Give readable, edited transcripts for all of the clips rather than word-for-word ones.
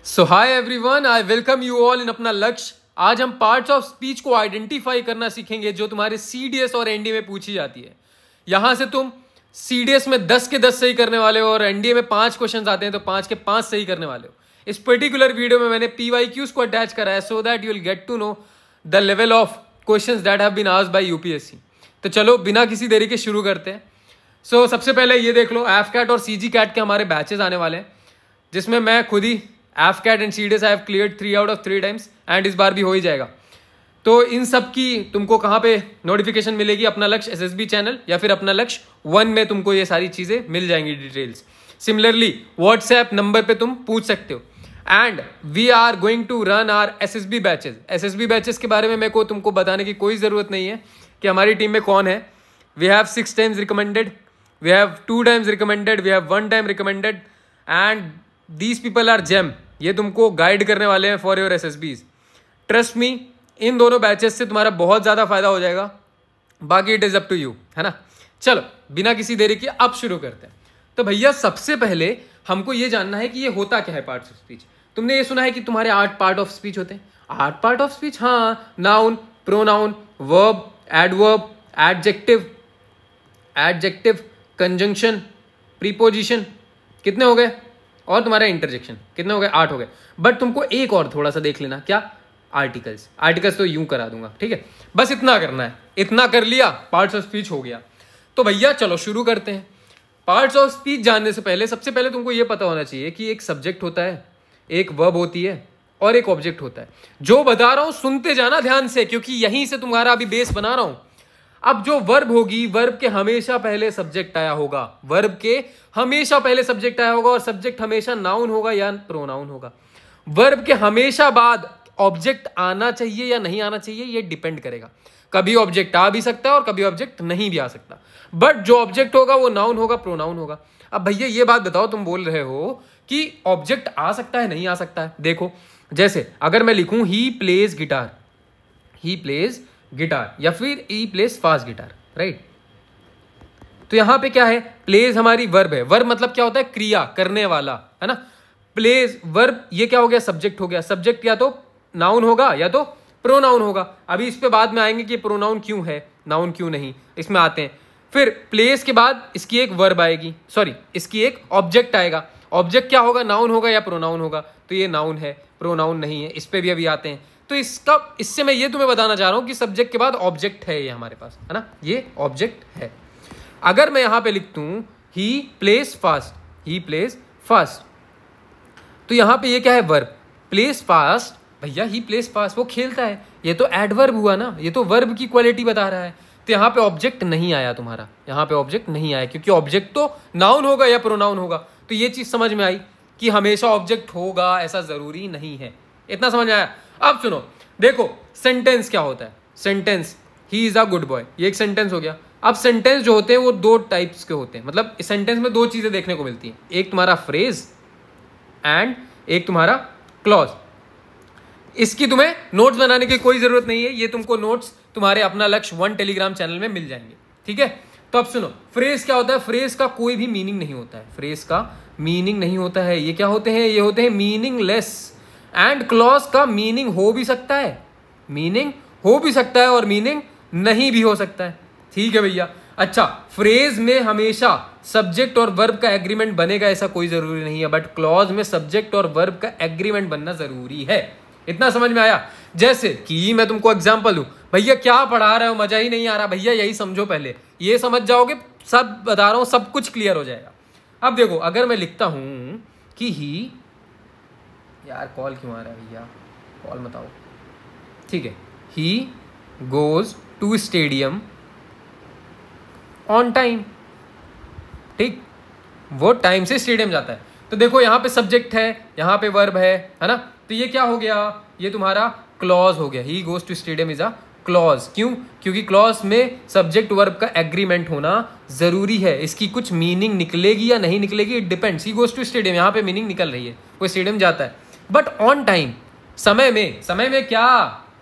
So hi everyone, I welcome you all in अपना लक्ष्य। आज हम पार्ट्स ऑफ स्पीच को आइडेंटिफाई करना सीखेंगे जो तुम्हारे सीडीएस और एनडीए में पूछी जाती है। यहां से तुम सीडीएस में 10 के 10 सही करने वाले हो और एनडीए में 5 क्वेश्चन आते हैं तो 5 के 5 सही करने वाले हो। इस पर्टिकुलर वीडियो में मैंने पीवाईक्यूज को अटैच करा है so that you will get to know the level of questions that have been asked by UPSC. तो चलो बिना किसी देरी के शुरू करते हैं। सबसे पहले ये देख लो, एफकैट और सीजी कैट के हमारे बैचेस आने वाले हैं, जिसमें मैं खुद ही AFCAT and CDS I have cleared 3 out of 3 times and इस बार भी हो ही जाएगा। तो इन सब की तुमको कहाँ पे नोटिफिकेशन मिलेगी? अपना लक्ष्य एसएसबी चैनल या फिर अपना लक्ष्य 1 में तुमको ये सारी चीजें मिल जाएंगी डिटेल्स। सिमिलरली व्हाट्सएप नंबर पे तुम पूछ सकते हो। And we are going to run our SSB batches. SSB batches के बारे में मेरे को तुमको बताने की कोई जरूरत नहीं है कि हमारी टीम में कौन है। We have 6 times recommended, we have 2 times recommended, we have 1 time recommended and these people are gem. ये तुमको गाइड करने वाले हैं for your SSBs. Trust me, इन दोनों बैचेस से तुम्हारा बहुत ज़्यादा फायदा हो जाएगा। बाकी it is up to you, है ना। चलो बिना किसी देरी के अब शुरू करते हैं। तो भैया सबसे पहले हमको ये जानना है कि ये होता क्या है पार्ट्स ऑफ स्पीच। तुमने ये सुना है कि तुम्हारे 8 पार्ट ऑफ स्पीच होते हैं। 8 पार्ट ऑफ स्पीच, हाँ। Noun, pronoun, verb, adverb, adjective, conjunction, preposition. कितने हो गए? और तुम्हारा इंटरजेक्शन कितने हो गए? 8 हो गए। बट तुमको एक और थोड़ा सा देख लेना, क्या? आर्टिकल्स तो यूं करा दूंगा, ठीक है। बस इतना करना है, इतना कर लिया, पार्ट्स ऑफ स्पीच हो गया। तो भैया चलो शुरू करते हैं। पार्ट्स ऑफ स्पीच जानने से पहले सबसे पहले तुमको ये पता होना चाहिए कि एक सब्जेक्ट होता है, एक वर्ब होती है और एक ऑब्जेक्ट होता है। जो बता रहा हूं सुनते जाना ध्यान से, क्योंकि यहीं से तुम्हारा अभी बेस बना रहा हूं। अब जो वर्ब होगी, वर्ब के हमेशा पहले सब्जेक्ट आया होगा, वर्ब के हमेशा पहले सब्जेक्ट आया होगा और सब्जेक्ट हमेशा नाउन होगा या प्रोनाउन होगा। वर्ब के हमेशा बाद ऑब्जेक्ट आना चाहिए या नहीं आना चाहिए, ये डिपेंड करेगा। कभी ऑब्जेक्ट आ भी सकता है और कभी ऑब्जेक्ट नहीं भी आ सकता, बट जो ऑब्जेक्ट होगा वो नाउन होगा, प्रोनाउन होगा। अब भैया ये बात बताओ, तुम बोल रहे हो कि ऑब्जेक्ट आ सकता है नहीं आ सकता है। देखो, जैसे अगर मैं लिखूं he plays guitar, he plays guitar, या फिर ई प्लेस फास्ट गिटार, राइट। तो यहां पे क्या है? प्लेज हमारी वर्ब है। वर्ब मतलब क्या होता है? क्रिया, करने वाला, है ना। प्लेज वर्ब, ये क्या हो गया? सब्जेक्ट हो गया। सब्जेक्ट या तो नाउन होगा या तो प्रोनाउन होगा। अभी इस पे बाद में आएंगे कि प्रोनाउन क्यों है, नाउन क्यों नहीं, इसमें आते हैं। फिर प्लेस के बाद इसकी एक वर्ब आएगी, सॉरी इसकी एक ऑब्जेक्ट आएगा। ऑब्जेक्ट क्या होगा? नाउन होगा या प्रोनाउन होगा। तो ये नाउन है, प्रोनाउन नहीं है। इस पे भी अभी आते हैं। तो इससे मैं ये तुम्हें बताना चाह रहा हूं कि सब्जेक्ट के बाद ऑब्जेक्ट है, ये हमारे पास, है ना, ये ऑब्जेक्ट है। अगर मैं यहां पे लिख दूं ही प्लेस फास्ट, ही प्लेस फास्ट, तो यहां पे ये क्या है? वर्ब। प्लेस फास्ट, भैया ही प्लेस फास्ट, वो खेलता है, ये तो एडवर्ब हुआ ना, ये तो वर्ब की क्वालिटी बता रहा है। तो यहां पे ऑब्जेक्ट नहीं आया तुम्हारा, यहां पे ऑब्जेक्ट नहीं आया, क्योंकि ऑब्जेक्ट तो नाउन होगा या प्रोनाउन होगा। तो ये चीज समझ में आई कि हमेशा ऑब्जेक्ट होगा ऐसा जरूरी नहीं है। इतना समझ आया? अब सुनो, देखो सेंटेंस क्या होता है। Sentence, he is a good boy, ये एक सेंटेंस हो गया। अब सेंटेंस जो होते हैं वो 2 टाइप्स के होते हैं, मतलब इस सेंटेंस में 2 चीजें देखने को मिलती हैं, एक तुम्हारा फ्रेज एंड एक तुम्हारा क्लॉज। इसकी तुम्हें नोट्स बनाने की कोई जरूरत नहीं है, ये तुमको नोट्स तुम्हारे अपना लक्ष्य 1 टेलीग्राम चैनल में मिल जाएंगे, ठीक है। तो अब सुनो, फ्रेज क्या होता है? फ्रेज का कोई भी मीनिंग नहीं होता है, फ्रेज का मीनिंग नहीं होता है। ये क्या होते हैं? ये होते हैं मीनिंगलेस। एंड क्लॉज का मीनिंग हो भी सकता है, मीनिंग हो भी सकता है और मीनिंग नहीं भी हो सकता है, ठीक है भैया। अच्छा, फ्रेज में हमेशा सब्जेक्ट और वर्ब का एग्रीमेंट बनेगा ऐसा कोई जरूरी नहीं है, बट क्लॉज में सब्जेक्ट और वर्ब का एग्रीमेंट बनना जरूरी है। इतना समझ में आया? जैसे कि मैं तुमको एग्जांपल दूं, भैया क्या पढ़ा रहे हो, मजा ही नहीं आ रहा। भैया यही समझो, पहले ये समझ जाओगे, सब बता रहा हूं, सब कुछ क्लियर हो जाएगा। अब देखो, अगर मैं लिखता हूं कि ही, यार कॉल क्यों आ रहा है भैया, कॉल मत आओ, ठीक है। He goes to stadium on time, ठीक, वो टाइम से स्टेडियम जाता है। तो देखो यहाँ पे सब्जेक्ट है, यहाँ पे वर्ब है ना। तो ये क्या हो गया? ये तुम्हारा क्लॉज हो गया। He goes to stadium is a clause. क्यों? क्योंकि क्लॉज में सब्जेक्ट वर्ब का एग्रीमेंट होना जरूरी है। इसकी कुछ मीनिंग निकलेगी या नहीं निकलेगी, it depends. He goes to stadium, यहाँ पे मीनिंग निकल रही है, वो स्टेडियम जाता है। बट ऑन टाइम, समय में, समय में क्या,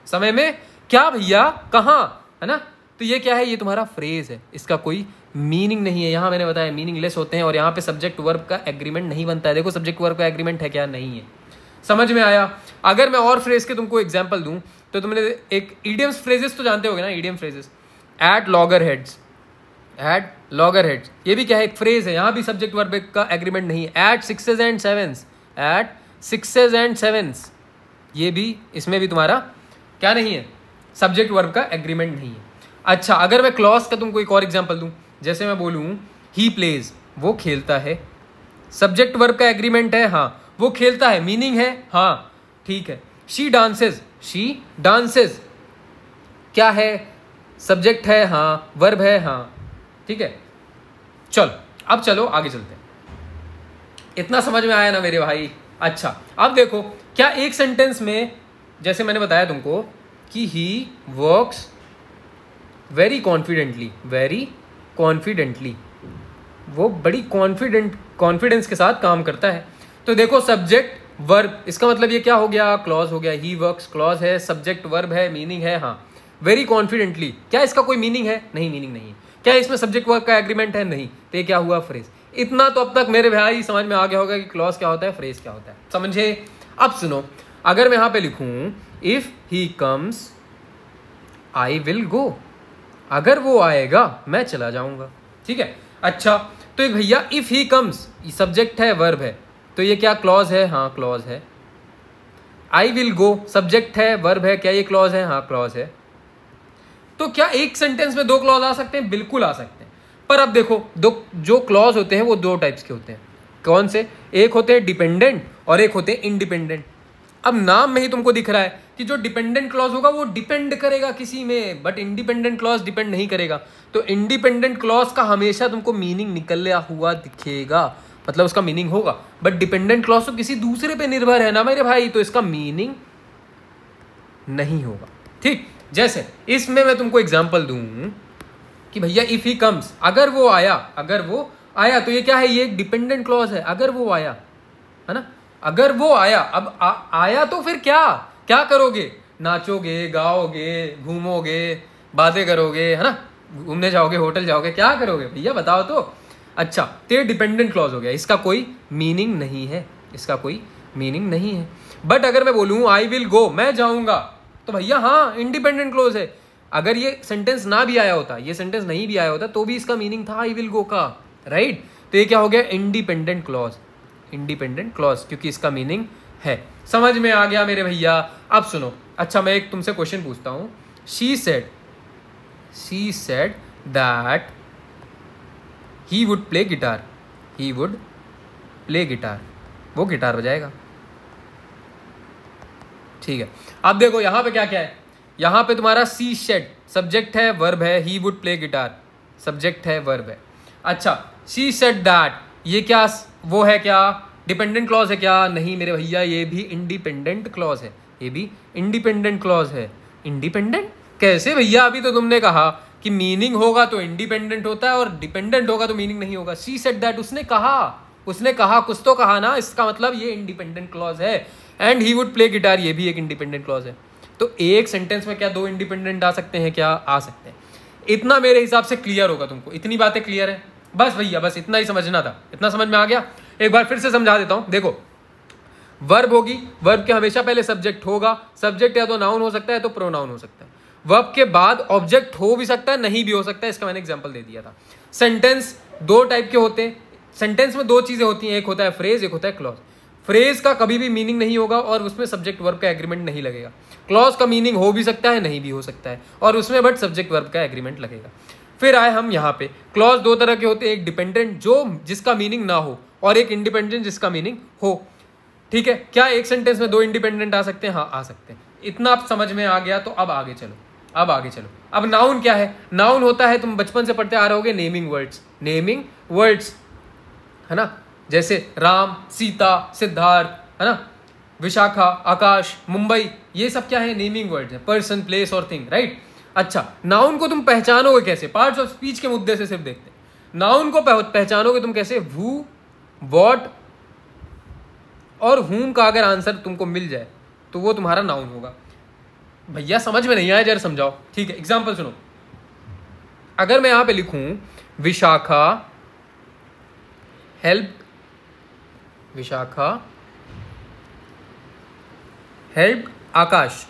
समय में क्या भैया, कहाँ, है ना। तो ये क्या है? ये तुम्हारा फ्रेज है, इसका कोई मीनिंग नहीं है। यहां मैंने बताया मीनिंगलेस होते हैं और यहाँ पे सब्जेक्ट वर्ब का एग्रीमेंट नहीं बनता है। देखो सब्जेक्ट वर्ब का एग्रीमेंट है क्या? नहीं है। समझ में आया? अगर मैं और फ्रेज के तुमको एग्जांपल दूं तो तुमने एक इडियम्स फ्रेजेस तो जानते होगे ना, idiom phrases, at loggerheads, at loggerheads, ये भी क्या है, एक फ्रेज है, यहाँ भी सब्जेक्ट वर्ब का एग्रीमेंट नहीं है। At sixes and sevens, at sixes and sevens, ये भी, इसमें भी तुम्हारा क्या नहीं है, सब्जेक्ट वर्ब का एग्रीमेंट नहीं है। अच्छा, अगर मैं क्लॉज का तुमको एक और एग्जांपल दूं, जैसे मैं बोलूं ही प्लेज, वो खेलता है, सब्जेक्ट वर्ब का एग्रीमेंट है, हाँ, वो खेलता है, मीनिंग है, हाँ, ठीक है। शी डांसेस, शी डांसेस, क्या है, सब्जेक्ट है, हाँ, वर्ब है, हाँ, ठीक है। चलो अब चलो आगे चलते हैं। इतना समझ में आया ना मेरे भाई? अच्छा, अब देखो, क्या एक सेंटेंस में, जैसे मैंने बताया तुमको कि he works very confidently, very confidently, वो बड़ी कॉन्फिडेंस के साथ काम करता है। तो देखो, सब्जेक्ट वर्ब, इसका मतलब ये क्या हो गया, क्लॉज हो गया। ही वर्क्स क्लॉज है, सब्जेक्ट वर्ब है, मीनिंग है, हाँ, वेरी कॉन्फिडेंटली, क्या इसका कोई मीनिंग है? नहीं, मीनिंग नहीं है। क्या इसमें सब्जेक्ट वर्ब का एग्रीमेंट है? नहीं। तो ये क्या हुआ, फ्रेज। इतना तो अब तक मेरे भाई समझ में आ गया होगा कि क्लॉज क्या होता है, फ्रेज क्या होता है, समझे? अब सुनो, अगर मैं यहां पे लिखूं if he comes I will go, अगर वो आएगा मैं चला जाऊंगा, ठीक है। अच्छा, तो भैया इफ ही कम्स, सब्जेक्ट है, वर्ब है, तो ये क्या क्लॉज है? हाँ, क्लॉज है। आई विल गो, सब्जेक्ट है, वर्ब है, क्या ये क्लॉज है? हाँ, क्लॉज है। तो क्या एक सेंटेंस में दो क्लॉज आ सकते हैं? बिल्कुल आ सकते हैं। पर अब देखो, दो जो क्लॉज होते हैं वो दो टाइप्स के होते हैं। कौन से? एक होते हैं डिपेंडेंट और एक होते हैं इंडिपेंडेंट। अब नाम में ही तुमको दिख रहा है कि जो डिपेंडेंट क्लॉज होगा वो डिपेंड करेगा किसी में, बट इंडिपेंडेंट क्लॉज डिपेंड नहीं करेगा। तो इंडिपेंडेंट क्लॉज का हमेशा तुमको मीनिंग निकला हुआ दिखेगा, मतलब उसका मीनिंग होगा। बट डिपेंडेंट क्लॉज तो किसी दूसरे पे निर्भर है ना मेरे भाई, तो इसका मीनिंग नहीं होगा, ठीक। जैसे इसमें मैं तुमको एग्जांपल दूं कि भैया इफ ही कम्स, अगर वो आया, अगर वो आया, तो ये क्या है, ये एक डिपेंडेंट क्लॉज है। अगर वो आया, है ना, अगर वो आया। अब आया तो फिर क्या क्या करोगे? नाचोगे, गाओगे, घूमोगे, बातें करोगे, है ना, घूमने जाओगे, होटल जाओगे, क्या करोगे भैया बताओ तो? अच्छा, तो ये डिपेंडेंट क्लॉज हो गया, इसका कोई मीनिंग नहीं है, इसका कोई मीनिंग नहीं है। बट अगर मैं बोलूं आई विल गो, मैं जाऊंगा, तो भैया हाँ, इंडिपेंडेंट क्लॉज है। अगर ये सेंटेंस ना भी आया होता, ये सेंटेंस नहीं भी आया होता, तो भी इसका मीनिंग था आई विल गो का, राइट। तो ये क्या हो गया, इंडिपेंडेंट क्लॉज, इंडिपेंडेंट क्लॉज, क्योंकि इसका मीनिंग है। समझ में आ गया मेरे भैया? अब सुनो, अच्छा मैं एक तुमसे क्वेश्चन पूछता हूं। She said that he would play guitar, he would play guitar, वो गिटार बजाएगा, ठीक है। अब देखो यहां पे क्या क्या है, यहां पे तुम्हारा सी सेड, सब्जेक्ट है, वर्ब है, he would play guitar, subject है, वर्ब है। अच्छा, शी सेड दैट, ये क्या वो है, क्या डिपेंडेंट क्लॉज है? क्या नहीं मेरे भैया, ये भी इंडिपेंडेंट क्लॉज है, ये भी इंडिपेंडेंट क्लॉज है। इंडिपेंडेंट कैसे भैया? अभी तो तुमने कहा कि मीनिंग होगा तो इंडिपेंडेंट होता है और डिपेंडेंट होगा तो मीनिंग नहीं होगा। शी सेड दैट, उसने कहा कुछ तो कहा ना, इसका मतलब ये इंडिपेंडेंट क्लॉज है। And he would play guitar, ये भी एक इंडिपेंडेंट क्लॉज है। तो एक सेंटेंस में क्या दो इंडिपेंडेंट आ सकते हैं? क्या आ सकते हैं। इतना मेरे हिसाब से क्लियर होगा तुमको, इतनी बातें क्लियर है बस भैया, बस इतना ही समझना था। इतना समझ में आ गया? एक बार फिर से समझा देता हूं। देखो, वर्ब होगी, वर्ब के हमेशा पहले सब्जेक्ट होगा, सब्जेक्ट या तो नाउन हो सकता है तो प्रोनाउन हो सकता है। वर्ब के बाद ऑब्जेक्ट हो भी सकता है, नहीं भी हो सकता है, इसका मैंने एग्जांपल दे दिया था। सेंटेंस दो टाइप के होते हैं, सेंटेंस में दो चीजें होती हैं, एक होता है फ्रेज, एक होता है क्लॉज। फ्रेज का कभी भी मीनिंग नहीं होगा और उसमें सब्जेक्ट वर्ब का एग्रीमेंट नहीं लगेगा। क्लॉज का मीनिंग हो भी सकता है, नहीं भी हो सकता है, और उसमें बट सब्जेक्ट वर्ब का एग्रीमेंट लगेगा। फिर आए हम यहाँ पे, क्लॉज दो तरह के होते हैं, एक डिपेंडेंट जो जिसका मीनिंग ना हो, और एक इंडिपेंडेंट जिसका मीनिंग हो, ठीक है। क्या एक सेंटेंस में दो इंडिपेंडेंट आ सकते हैं? हाँ, आ सकते हैं। इतना आप समझ में आ गया तो अब आगे चलो, अब आगे चलो। अब नाउन क्या है? नाउन होता है, तुम बचपन से पढ़ते आ रहे होगे, नेमिंग वर्ड्स, नेमिंग वर्ड्स, है ना, जैसे राम, सीता, सिद्धार्थ, है ना, विशाखा, आकाश, मुंबई, ये सब क्या है? नेमिंग वर्ड्स है, पर्सन, प्लेस और थिंग, राइट। अच्छा, नाउन को तुम पहचानोगे कैसे? पार्ट्स ऑफ स्पीच के मुद्दे से सिर्फ देखते हैं। नाउन को पहचानोगे तुम कैसे? हु, व्हाट और whom का अगर आंसर तुमको मिल जाए तो वो तुम्हारा नाउन होगा। भैया समझ में नहीं आया, जरा समझाओ, ठीक है। एग्जांपल सुनो, अगर मैं यहां पे लिखूं विशाखा हेल्प, विशाखा हेल्प आकाश।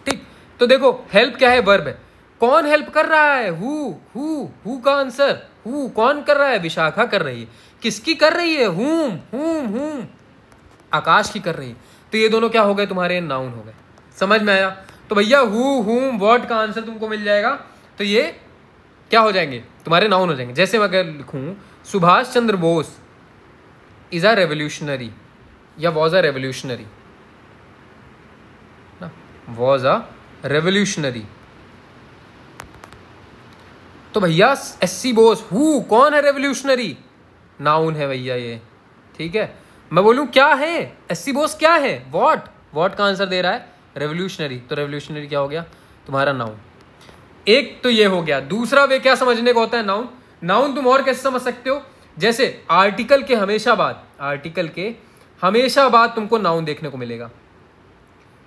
ठीक, तो देखो हेल्प क्या है, वर्ब है। कौन हेल्प कर रहा है, हु का आंसर, हु कौन कर रहा है, विशाखा कर रही है। किसकी कर रही है, हुम आकाश की कर रही है। तो ये दोनों क्या हो गए, तुम्हारे नाउन हो गए। समझ में आया? तो भैया हु, हुम, व्हाट का आंसर तुमको मिल जाएगा, तो ये क्या हो जाएंगे, तुम्हारे नाउन हो जाएंगे। जैसे मैं अगर लिखूं Subhash Chandra Bose is a revolutionary या was a revolutionary, was a revolutionary, तो भैया एससी बोस, हु कौन है रेवोल्यूशनरी, नाउन है भैया ये। ठीक है, मैं बोलूं क्या है, एससी बोस क्या है, व्हाट का आंसर दे रहा है रेवोल्यूशनरी, तो रेवोल्यूशनरी क्या हो गया तुम्हारा नाउन। एक तो ये हो गया। दूसरा वे क्या समझने को होता है, नाउन। नाउन तुम और कैसे समझ सकते हो, जैसे आर्टिकल के हमेशा बाद तुमको नाउन देखने को मिलेगा।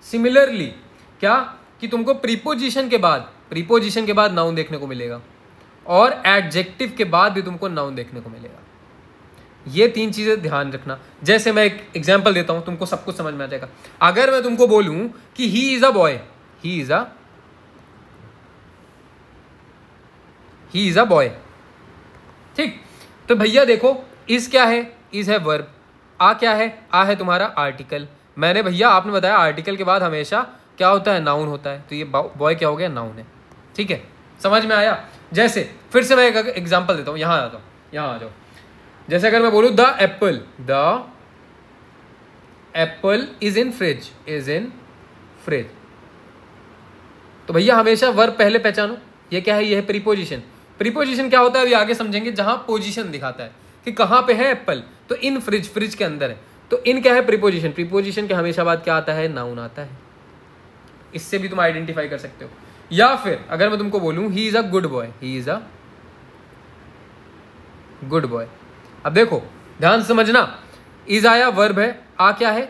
सिमिलरली क्या कि तुमको प्रीपोजिशन के बाद नाउन देखने को मिलेगा, और एडजेक्टिव के बाद भी तुमको नाउन देखने को मिलेगा। ये तीन चीजें ध्यान रखना। जैसे मैं एक एग्जांपल देता हूं, तुमको सब कुछ समझ में आ जाएगा। अगर मैं तुमको बोलूं कि ही इज अ बॉय, ठीक, तो भैया देखो इज क्या है, इज है वर्ब, आ क्या है, आ है तुम्हारा आर्टिकल। मैंने भैया आपने बताया आर्टिकल के बाद हमेशा क्या होता है, नाउन होता है, तो ये बॉय क्या हो गया, नाउन है। ठीक है, समझ में आया? जैसे फिर से मैं एक एग्जांपल देता हूं, यहां आ जाओ। जैसे अगर मैं बोलूं the Apple is in fridge, तो भैया हमेशा वर्ब पहले पहचानो, ये क्या है, ये है प्रीपोजिशन। प्रीपोजिशन क्या होता है अभी आगे समझेंगे, जहां पोजीशन दिखाता है कि कहां पे है एप्पल, तो इन फ्रिज के अंदर है। तो इन क्या है, प्रीपोजिशन के हमेशा बाद क्या आता है, नाउन आता है। इससे भी तुम आइडेंटिफाई कर सकते हो। या फिर अगर मैं तुमको बोलूं he is a good boy, अब देखो ध्यान से समझना, इज आया वर्ब है, आ क्या है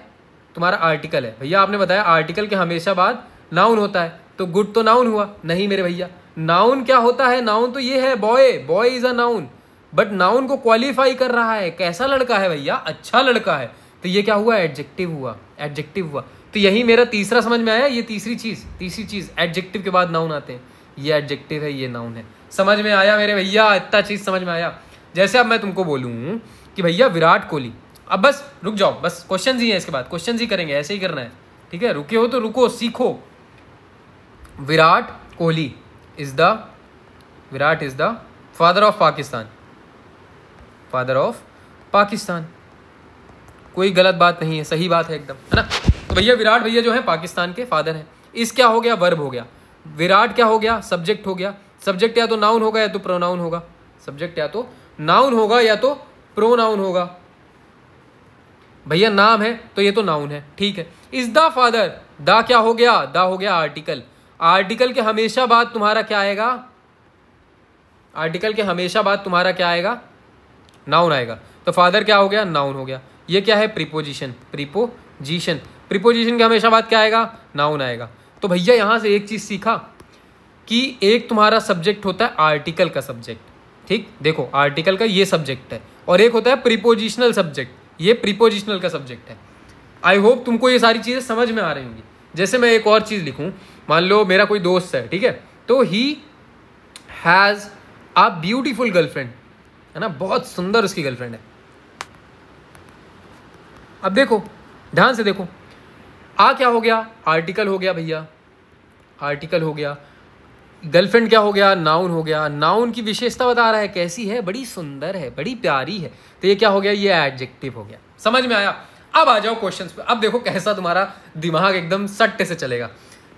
तुम्हारा आर्टिकल है। भैया आपने बताया आर्टिकल के हमेशा बाद नाउन होता है, तो गुड तो नाउन हुआ नहीं मेरे भैया। नाउन क्या होता है, नाउन तो ये है boy is a noun, but noun को क्वालिफाई कर रहा है, कैसा लड़का है भैया, अच्छा लड़का है, तो ये क्या हुआ, एडजेक्टिव हुआ। तो यही मेरा तीसरा समझ में आया, ये तीसरी चीज एडजेक्टिव के बाद नाउन आते हैं, ये एडजेक्टिव है, ये नाउन है। समझ में आया मेरे भैया, इतना चीज समझ में आया। जैसे अब मैं तुमको बोलूं कि भैया विराट कोहली, अब बस रुक जाओ, बस क्वेश्चन ही है, इसके बाद क्वेश्चन ही करेंगे, ऐसे ही करना है। ठीक है, रुके हो तो रुको, सीखो। Virat Kohli is the father of Pakistan. कोई गलत बात नहीं है, सही बात है एकदम, है ना। तो भैया विराट भैया जो है पाकिस्तान के फादर हैं। इस क्या हो गया, वर्ब हो गया। विराट क्या हो गया, सब्जेक्ट हो गया। सब्जेक्ट या तो नाउन होगा या तो प्रोनाउन होगा, सब्जेक्ट या तो नाउन होगा या तो प्रोनाउन होगा। भैया नाम है तो ये तो नाउन है, ठीक है। इज द फादर, द क्या हो गया, द हो गया आर्टिकल। आर्टिकल के हमेशा बाद तुम्हारा क्या आएगा, नाउन आएगा। तो फादर क्या हो गया, नाउन हो गया। ये क्या है, प्रीपोजिशन के हमेशा बाद क्या आएगा, नाउन आएगा। तो भैया यहां से एक चीज सीखा कि एक तुम्हारा सब्जेक्ट होता है आर्टिकल का सब्जेक्ट, ठीक। देखो आर्टिकल का ये सब्जेक्ट है, और एक होता है प्रीपोजिशनल सब्जेक्ट, ये प्रीपोजिशनल का सब्जेक्ट है। आई होप तुमको ये सारी चीजें समझ में आ रही होंगी। जैसे मैं एक और चीज लिखूं, मान लो मेरा कोई दोस्त है, ठीक है, तो he has a beautiful girlfriend, है ना, बहुत सुंदर उसकी गर्लफ्रेंड है। अब देखो ध्यान से देखो, आ क्या हो गया, आर्टिकल हो गया भैया, आर्टिकल हो गया। गर्लफ्रेंड क्या हो गया, नाउन हो गया। नाउन की विशेषता बता रहा है, कैसी है, बड़ी सुंदर है, बड़ी प्यारी है। तो ये क्या हो गया, ये एडजेक्टिव हो गया। समझ में आया? अब आ जाओ क्वेश्चंस पे। अब देखो कैसा तुम्हारा दिमाग एकदम सट्टे से चलेगा।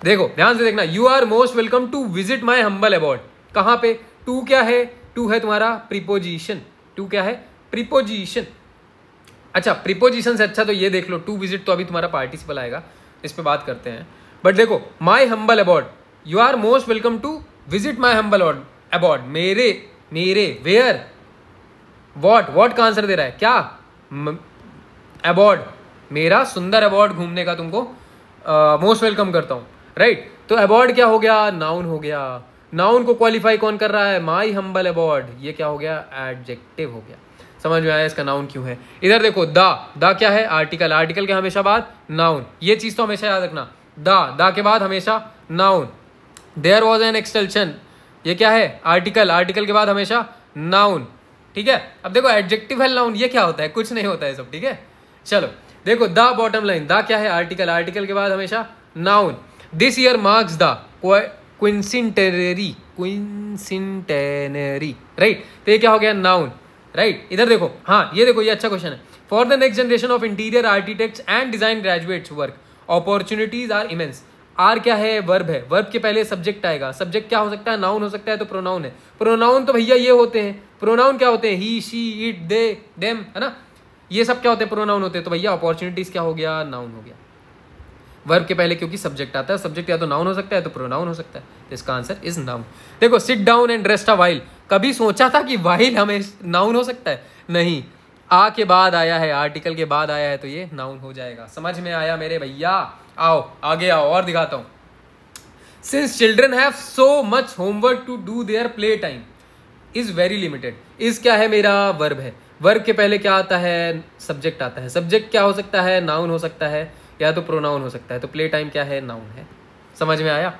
देखो ध्यान से देखना, you are most welcome to visit my humble abode. कहाँ पे, टू क्या है, टू है तुम्हारा प्रीपोजिशन। टू क्या है, प्रीपोजिशन। अच्छा प्रीपोजिशन से अच्छा तो ये देख लो, टू विजिट तो अभी तुम्हारा पार्टिसिपल आएगा, इस पे बात करते हैं। बट देखो my humble abode, you are most welcome to visit my humble abode. मेरे वेयर, वॉट का आंसर दे रहा है, क्या, अबॉर्ड, मेरा सुंदर अबॉर्ड घूमने का तुमको मोस्ट वेलकम करता हूं, राइट। तो अबॉर्ड क्या हो गया, नाउन हो गया। नाउन को क्वालिफाई कौन कर रहा है, माई हम्बल अबॉर्ड, ये क्या हो गया, एडजेक्टिव हो गया। समझ में आया इसका नाउन क्यों है। इधर देखो द क्या है, आर्टिकल, आर्टिकल के हमेशा बाद नाउन, ये चीज तो हमेशा याद रखना, द के बाद हमेशा noun. There was an extension, ये क्या है, आर्टिकल, आर्टिकल के बाद हमेशा नाउन, ठीक है। अब देखो एडजेक्टिव है नाउन, ये क्या होता है, कुछ नहीं होता है सब, ठीक है। चलो देखो द बॉटम लाइन, द क्या है, आर्टिकल, आर्टिकल के बाद हमेशा noun. This year marks the quincentenary, right, तो ये क्या हो गया, नाउन, राइट। इधर देखो, हाँ ये देखो, ये अच्छा क्वेश्चन है। For the next generation of interior architects and design graduates work opportunities are immense. Are क्या है, वर्ब है, वर्ब के पहले सब्जेक्ट आएगा, सब्जेक्ट क्या हो सकता है, नाउन हो सकता है, तो प्रोनाउन है। प्रोनाउन तो भैया ये होते हैं, प्रोनाउन क्या होते हैं, ही, शी, इट, दे, देम, है ना, ये सब क्या होते हैं, प्रोनाउन होते हैं। तो भैया अपॉर्चुनिटीज क्या हो गया, नाउन हो गया। वर्ब के पहले क्योंकि सब्जेक्ट आता है, सब्जेक्ट या तो नाउन हो सकता है तो प्रोनाउन हो सकता है, तो इसका आंसर इज नाउन। देखो sit down and rest a while, कभी सोचा था कि व्हाइल हमें नाउन हो सकता है, नहीं, आ के बाद आया है, आर्टिकल के बाद आया है, तो ये नाउन हो जाएगा। समझ में आया मेरे भैया, आओ आगे आओ और दिखाता हूं। Since children have so much homework to do their play time is very limited, is क्या है, मेरा वर्ब है, वर्ब के पहले क्या आता है, सब्जेक्ट आता है, सब्जेक्ट क्या हो सकता है, नाउन हो सकता है या तो प्रोनाउन हो सकता है, तो प्ले टाइम क्या है, नाउन है। समझ में आया।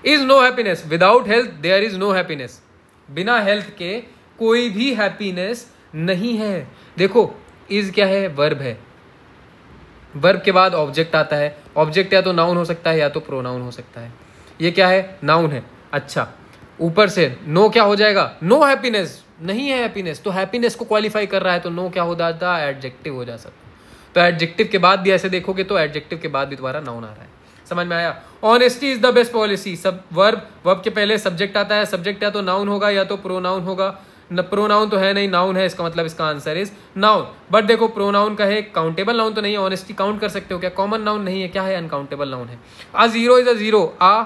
Is no happiness, without health there is no happiness, बिना हेल्थ के कोई भी हैप्पीनेस नहीं है। देखो इज क्या है, वर्ब है, वर्ब के बाद ऑब्जेक्ट आता है, ऑब्जेक्ट या तो नाउन हो सकता है या तो प्रोनाउन हो सकता है, ये क्या है, नाउन है। अच्छा ऊपर से नो क्या हो जाएगा, नो हैप्पीनेस, नहीं है हैप्पीनेस, तो हैप्पीनेस को क्वालिफाई कर रहा है, तो नो क्या हो जाता है, एडजेक्टिव हो जा सकता। तो एडजेक्टिव के बाद भी ऐसे देखोगे तो एडजेक्टिव के बाद भी दोबारा नाउन आ रहा है। समझ में आया। Honesty is the best policy, सब वर्ब के पहले सब्जेक्ट आता है, सब्जेक्ट या तो नाउन होगा या तो प्रोनाउन होगा, प्रोनाउन तो है नहीं, नाउन है, इसका मतलब इसका आंसर इज नाउन। बट देखो प्रोनाउन का है, काउंटेबल नाउन तो नहीं है, ऑनेस्टी काउंट कर सकते हो क्या, कॉमन नाउन नहीं है, क्या है, अनकाउंटेबल नाउन है। आ जीरो इज अ जीरो, आ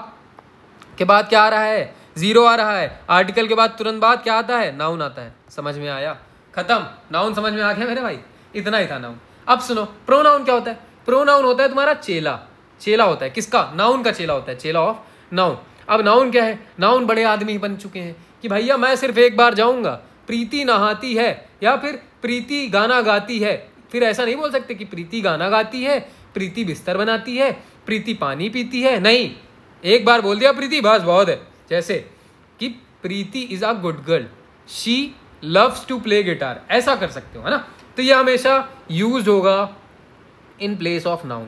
के बाद क्या आ रहा है, जीरो आ रहा है, आर्टिकल के बाद तुरंत बाद क्या आता है, नाउन आता है। समझ में आया, खत्म, नाउन समझ में आ गया मेरे भाई, इतना ही था नाउन। अब सुनो प्रोनाउन क्या होता है, प्रोनाउन होता है तुम्हारा चेला, चेला होता है किसका, नाउन का चेला होता है, चेला ऑफ नाउन। अब नाउन क्या है, नाउन बड़े आदमी बन चुके हैं कि भैया मैं सिर्फ एक बार जाऊंगा, प्रीति नहाती है या फिर प्रीति गाना गाती है, फिर ऐसा नहीं बोल सकते कि प्रीति गाना गाती है, प्रीति बिस्तर बनाती है, प्रीति पानी पीती है, नहीं, एक बार बोल दिया प्रीति बस बहुत है। जैसे कि Preeti is a good girl, she loves to play guitar, ऐसा कर सकते हो, है ना। तो ये हमेशा यूज होगा in place of noun,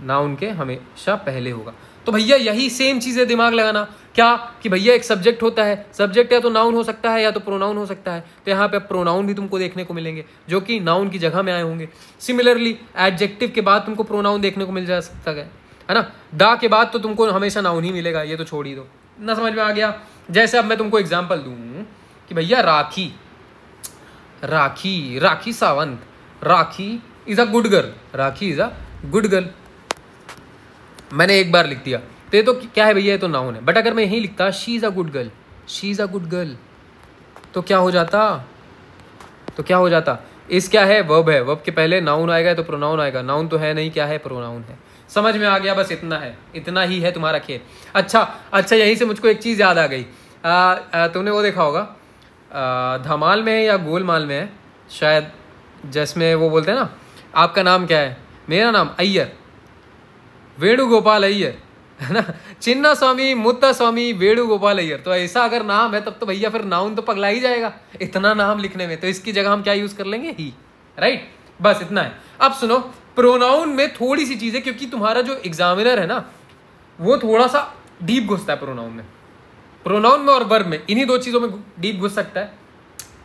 noun के हमेशा पहले होगा। तो भैया यही सेम चीजें दिमाग लगाना, क्या कि भैया एक सब्जेक्ट होता है, सब्जेक्ट या तो नाउन हो सकता है या तो प्रोनाउन हो सकता है, तो यहाँ पे प्रोनाउन भी तुमको देखने को मिलेंगे जो कि नाउन की जगह में आए होंगे। सिमिलरली एडजेक्टिव के बाद तुमको प्रोनाउन देखने को मिल जा सकता है ना, दा के बाद तो तुमको हमेशा नाउन ही मिलेगा, ये तो छोड़ ही दो ना। समझ में आ गया। जैसे अब मैं तुमको एग्जाम्पल दूं कि भैया Rakhi, Rakhi, Rakhi Sawant, Rakhi is a good girl, Rakhi is a good girl, मैंने एक बार लिख दिया तो ये तो क्या है भैया, ये तो नाउन है। बट अगर मैं यही लिखता she is a good girl, she is a good girl, तो क्या हो जाता, तो क्या हो जाता, इस क्या है, वर्ब है, वर्ब के पहले नाउन आएगा तो प्रोनाउन आएगा, नाउन तो है नहीं, क्या है, प्रोनाउन है। समझ में आ गया, बस इतना है, इतना ही है तुम्हारा खेल। अच्छा यहीं से मुझको एक चीज़ याद आ गई, तुमने वो देखा होगा धमाल में है या गोलमाल में है शायद, जिसमें वो बोलते हैं ना आपका नाम क्या है, मेरा नाम अय्यर, वेणुगोपाल अय्यर, है ना, चिन्ना स्वामी मुत्ता स्वामी वेणुगोपाल अय्यर, तो ऐसा अगर नाम है तब तो भैया फिर नाउन तो पगला ही जाएगा इतना नाम लिखने में, तो इसकी जगह हम क्या यूज कर लेंगे, ही, राइट, बस इतना है। अब सुनो प्रोनाउन में थोड़ी सी चीजें, क्योंकि तुम्हारा जो एग्जामिनर है ना वो थोड़ा सा डीप घुसता है प्रोनाउन में और वर्ब में, इन्हीं दो चीजों में डीप घुस सकता है,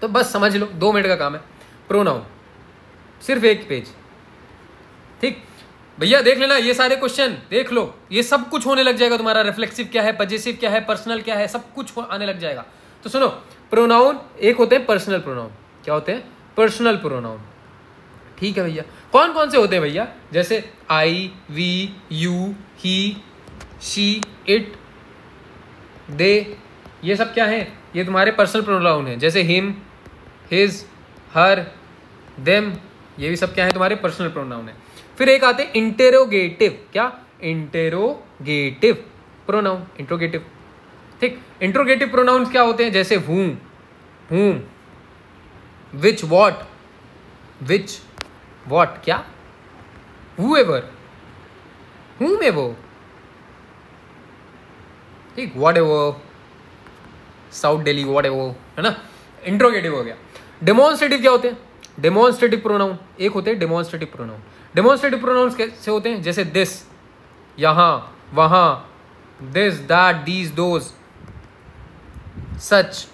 तो बस समझ लो 2 मिनट का काम है प्रोनाउन, सिर्फ एक पेज, ठीक भैया। देख लेना ये सारे क्वेश्चन देख लो, ये सब कुछ होने लग जाएगा तुम्हारा, रिफ्लेक्सिव क्या है, पजेसिव क्या है, पर्सनल क्या है, सब कुछ आने लग जाएगा। तो सुनो प्रोनाउन एक होते हैं पर्सनल प्रोनाउन, क्या होते हैं, पर्सनल प्रोनाउन, ठीक है भैया। कौन कौन से होते हैं भैया, जैसे I, we, you, he, she, it, they, ये सब क्या है, ये तुम्हारे पर्सनल प्रोनाउन है। जैसे हिम, हिज, हर, देम, ये भी सब क्या है, तुम्हारे पर्सनल प्रोनाउन है। फिर एक आते हैं इंटेरोगेटिव, क्या, इंटेरोगेटिव प्रोनाउन, इंट्रोगेटिव, ठीक। इंट्रोगेटिव प्रोनाउन क्या होते हैं, जैसे हूं, विच वॉट, विच वॉट क्या, whoever, whomever, ठीक, whatever, साउथ दिल्ली whatever, है ना। इंट्रोगेटिव हो गया। डेमोन्स्ट्रेटिव क्या होते हैं? डेमोन्स्ट्रेटिव प्रोनाउन एक होते हैं डेमोन्स्ट्रेटिव प्रोनाउन। डेमोन्स्ट्रेटिव प्रोनाउंस कैसे होते हैं? जैसे दिस, यहाँ, वहाँ, दिस, दैट, दीज, दोज, सच,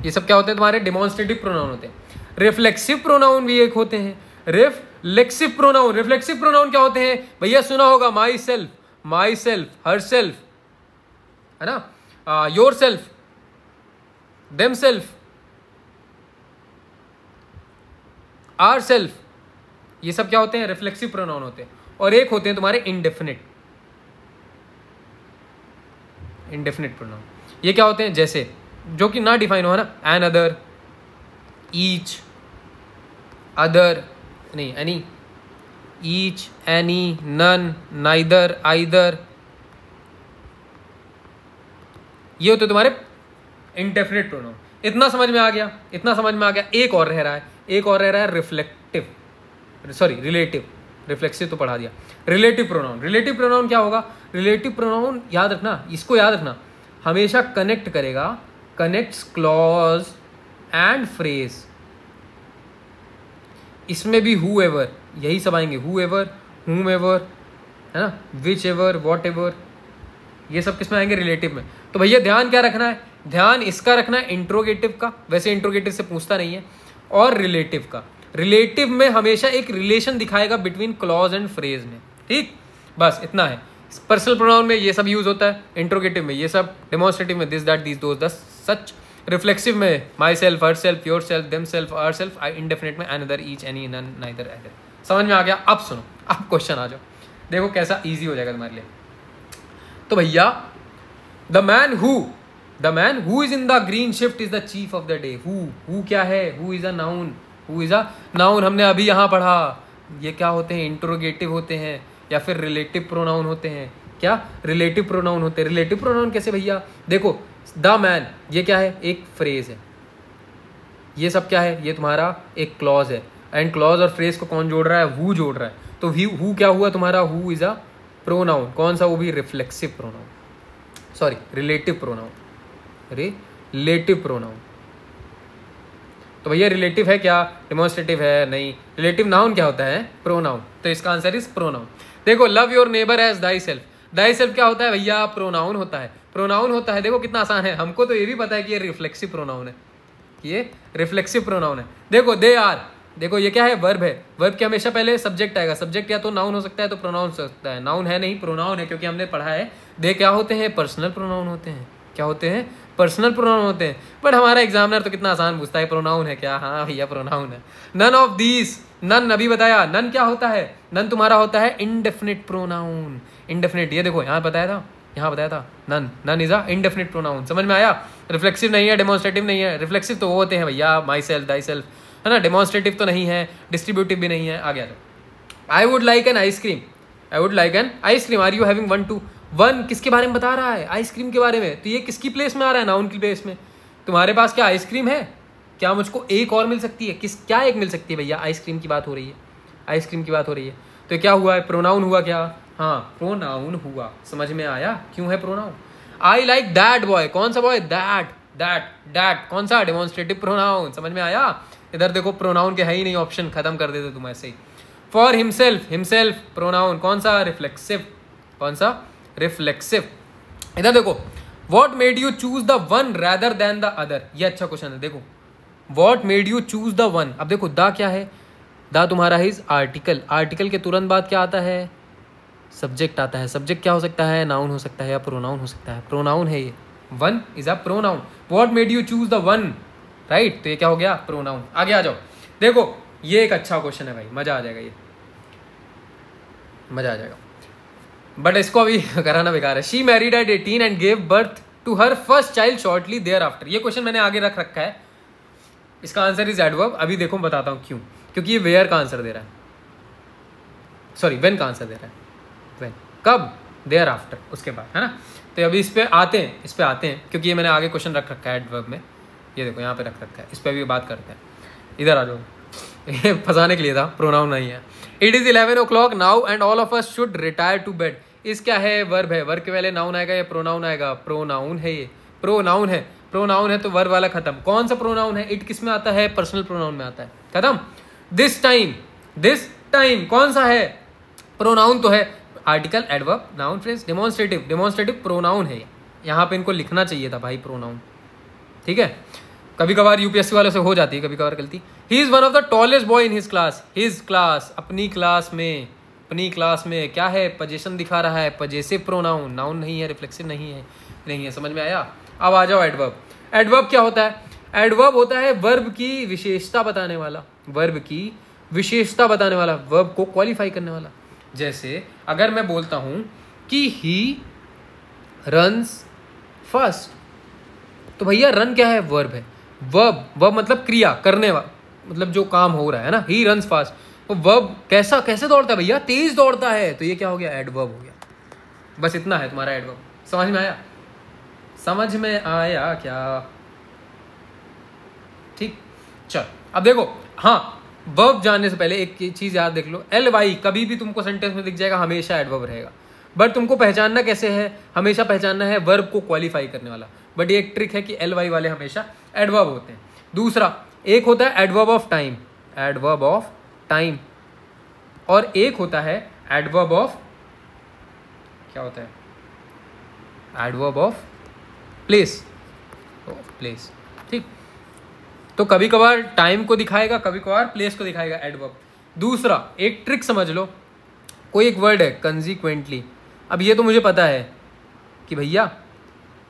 ये सब क्या होते हैं तुम्हारे? डेमोन्स्ट्रेटिव प्रोनाउन होते हैं। रिफ्लेक्सिव प्रोनाउन भी एक होते हैं। रिफ्लेक्सिव प्रोनाउन, रिफ्लेक्सिव प्रोनाउन क्या होते हैं भैया? सुना होगा, माई सेल्फ, हर सेल्फ, है ना, yourself, themselves, ourselves, ये सब क्या होते हैं? रिफ्लेक्सिव प्रोनाउन होते हैं। और एक होते हैं तुम्हारे इंडेफिनिट, इंडेफिनिट प्रोनाउन। ये क्या होते हैं? जैसे जो कि ना डिफाइन हो, है ना, एन अदर, ईच, अदर नहीं, any, each, any, none, neither, either, ये होते तुम्हारे इंडेफिनिट प्रोनाउन। इतना समझ में आ गया? इतना समझ में आ गया। एक और रह रहा है, एक और रह रहा है रिफ्लेक्टिव, सॉरी रिलेटिव, रिफ्लेक्सिव तो पढ़ा दिया। रिलेटिव प्रोनाउन, रिलेटिव प्रोनाउन क्या होगा? रिलेटिव प्रोनाउन याद रखना, इसको याद रखना, हमेशा कनेक्ट करेगा, कनेक्ट्स क्लॉज एंड फ्रेज। इसमें भी whoever, यही सब आएंगे, whoever, whomever, है ना, whichever, whatever, ये सब किस में आएंगे? रिलेटिव में। तो भैया ध्यान क्या रखना है? ध्यान इसका रखना है इंट्रोगेटिव का, वैसे इंट्रोगेटिव से पूछता नहीं है, और रिलेटिव का। रिलेटिव में हमेशा एक रिलेशन दिखाएगा बिटवीन क्लॉज एंड फ्रेज में, ठीक, बस इतना है। पर्सनल प्रोनाउन में ये सब यूज होता है, इंट्रोगेटिव में ये सब, डेमोन्स्ट्रेटिव में दिस, दैट, दीज, दोज, दस, सच, रिफ्लेक्सिव में myself, herself, yourself, themselves, ourselves, indefinite में another, each, any, none, neither, either. समझ में आ गया? अब सुनो, अब क्वेश्चन आ जाओ, देखो कैसा इजी हो जाएगा तुम्हारे लिए। तो भैया the man who is in the green shift is the chief of the day. Who क्या है? Who is a noun, who is a noun, हमने अभी यहाँ पढ़ा। ये क्या होते हैं? इंट्रोगेटिव होते हैं या फिर रिलेटिव प्रोनाउन होते हैं। क्या? रिलेटिव प्रोनाउन होते हैं। रिलेटिव प्रोनाउन कैसे भैया? देखो द मैन, ये क्या है? एक फ्रेज है। ये सब क्या है? ये तुम्हारा एक क्लॉज है, एंड क्लॉज और फ्रेज को कौन जोड़ रहा है? हु जोड़ रहा है। तो हु क्या हुआ तुम्हारा? हु इज अ प्रोनाउन, कौन सा? वो भी reflexive pronoun, sorry relative pronoun, relative pronoun. तो भैया रिलेटिव है क्या? डेमोन्स्ट्रेटिव है? नहीं। रिलेटिव नाउन क्या होता है? प्रोनाउन। तो इसका आंसर इज प्रोनाउन। देखो love your neighbour as thyself, thyself क्या होता है भैया? प्रोनाउन होता है, प्रोनाउन होता है। देखो कितना आसान है, हमको तो ये भी पता है कि ये रिफ्लेक्सिव प्रोनाउन है, ये रिफ्लेक्सिव प्रोनाउन है। देखो दे आर, देखो ये क्या है? वर्ब है। वर्ब के हमेशा पहले सब्जेक्ट आएगा, सब्जेक्ट या तो नाउन हो सकता है तो प्रोनाउन हो सकता है। नाउन है नहीं, प्रोनाउन है, क्योंकि हमने पढ़ा है दे क्या होते हैं? पर्सनल प्रोनाउन होते हैं। क्या होते हैं? पर्सनल प्रोनाउन होते हैं। बट हमारा एग्जामिनर तो कितना आसान पूछता है, प्रोनाउन है क्या? हाँ भैया प्रोनाउन है। नन ऑफ दीज, नन अभी बताया, नन क्या होता है? नन तुम्हारा होता है इंडेफिनिट प्रोनाउन। इंडेफिनिट, ये देखो यहाँ बताया था, यहाँ बताया था, none, none is a indefinite pronoun. समझ में आया? रिफ्लेक्सिव नहीं है, डेमोन्स्ट्रेटिव नहीं है। रिफ्लेक्सिव तो वो होते हैं भैया माई सेल्फ, दाई सेल्फ, है ना। डेमोन्स्ट्रेटिव तो नहीं है, डिस्ट्रीब्यूटिव भी नहीं है। आ गया I would like an ice cream, I would like an ice cream, are you having one too. One किसके बारे में बता रहा है? आइसक्रीम के बारे में। तो ये किसकी प्लेस में आ रहा है? नाउन की प्लेस में। तुम्हारे पास क्या आइसक्रीम है? क्या मुझको एक और मिल सकती है? क्या एक मिल सकती है भैया? आइसक्रीम की बात हो रही है, आइसक्रीम की बात हो रही है। तो क्या हुआ है? प्रोनाउन हुआ क्या? हाँ प्रोनाउन हुआ। समझ में आया क्यों है pronoun? I like that boy, कौन सा बॉय? दैट, दैट, दैट कौन सा? Demonstrative pronoun. समझ में आया? इधर देखो प्रोनाउन के है ही नहीं, ऑप्शन खत्म कर देते तुम ऐसे ही। फॉर हिमसेल्फ, हिमसेल्फ प्रोनाउन कौन सा? रिफ्लेक्सिव। कौन सा? रिफ्लेक्सिव। इधर देखो what made you choose the one rather than the other, ये अच्छा क्वेश्चन है। देखो what made you choose the one. अब देखो द क्या है? द तुम्हारा इज आर्टिकल, आर्टिकल के तुरंत बाद क्या आता है? सब्जेक्ट आता है। सब्जेक्ट क्या हो सकता है? नाउन हो सकता है या प्रोनाउन हो सकता है। प्रोनाउन है ये, one is a pronoun. What made you choose the one, right, तो ये क्या हो गया? प्रोनाउन। आगे आ जाओ, देखो ये एक अच्छा क्वेश्चन है भाई, मजा आ जाएगा, ये मजा आ जाएगा, बट इसको अभी कराना बेकार है। She married at 18 and gave birth to her first child shortly thereafter. ये क्वेश्चन मैंने आगे रख रखा है, इसका आंसर इज एडवर्ब। अभी देखो बताता हूँ क्यों, क्योंकि ये वेयर का आंसर दे रहा है, सॉरी व्हेन का आंसर दे रहा है। व्हेन, कब? देयर आफ्टर, उसके बाद, है ना। तो अभी इस पे आते हैं, क्योंकि ये मैंने आगे क्वेश्चन रख रखा है एडवर्ब में। ये देखो यहाँ पे रख रखा है, इस पर भी बात करते हैं। इधर आ जाओ फंसाने के लिए था, प्रोनाउन नहीं है। It is 11 o'clock now and all of us should retire to bed. इस क्या है, वर्ब है, वर्ब के पहले नाउन आएगा या प्रोनाउन आएगा? प्रोनाउन है, ये प्रोनाउन है, प्रोनाउन है तो वर्ब वाला खत्म। कौन सा प्रोनाउन है? इट किस में आता है? पर्सनल प्रोनाउन में आता है, खत्म। दिस टाइम कौन सा है? प्रोनाउन तो है, article, adverb, noun, phrase, demonstrative pronoun है। यहाँ पे इनको लिखना चाहिए था भाई प्रोनाउन, ठीक है। कभी कभार यूपीएससी वालों से हो जाती है कभी कभार गलती। He is one of the tallest boy in his class. His class, अपनी क्लास में क्या है? पोजीशन दिखा रहा है, पजेसिव प्रोनाउन, नाउन नहीं है, रिफ्लेक्सिव नहीं है, समझ में आया? अब आ जाओ एडवर्ब। एडवर्ब क्या होता है? एडवर्ब होता है वर्ब की विशेषता बताने वाला, वर्ब को क्वालिफाई करने वाला। जैसे अगर मैं बोलता हूं कि ही रन्स फास्ट, तो भैया रन क्या है? वर्ब है। वर्ब मतलब क्रिया करने वाला, मतलब जो काम हो रहा है ना। ही रन्स फास्ट, तो वर्ब कैसे दौड़ता है भैया? तेज दौड़ता है, तो ये क्या हो गया? एडवर्ब हो गया। बस इतना है तुम्हारा एडवर्ब। समझ में आया क्या? ठीक, चल अब देखो, हाँ वर्ब जानने से पहले एक चीज याद देख लो, ly कभी भी तुमको सेंटेंस में दिख जाएगा, हमेशा एडवर्ब रहेगा। बट तुमको पहचानना कैसे है? हमेशा पहचानना है वर्ब को क्वालिफाई करने वाला। बट ये एक ट्रिक है कि ly वाले हमेशा एडवर्ब होते हैं। दूसरा, एक होता है एडवर्ब ऑफ टाइम, और एक होता है एडवर्ब ऑफ, क्या होता है? एडवर्ब ऑफ प्लेस, ठीक। तो कभी कभार टाइम को दिखाएगा, कभी कभार प्लेस को दिखाएगा एडवर्ब। दूसरा, एक ट्रिक समझ लो, कोई एक वर्ड है कंसीक्वेंटली। अब ये तो मुझे पता है कि भैया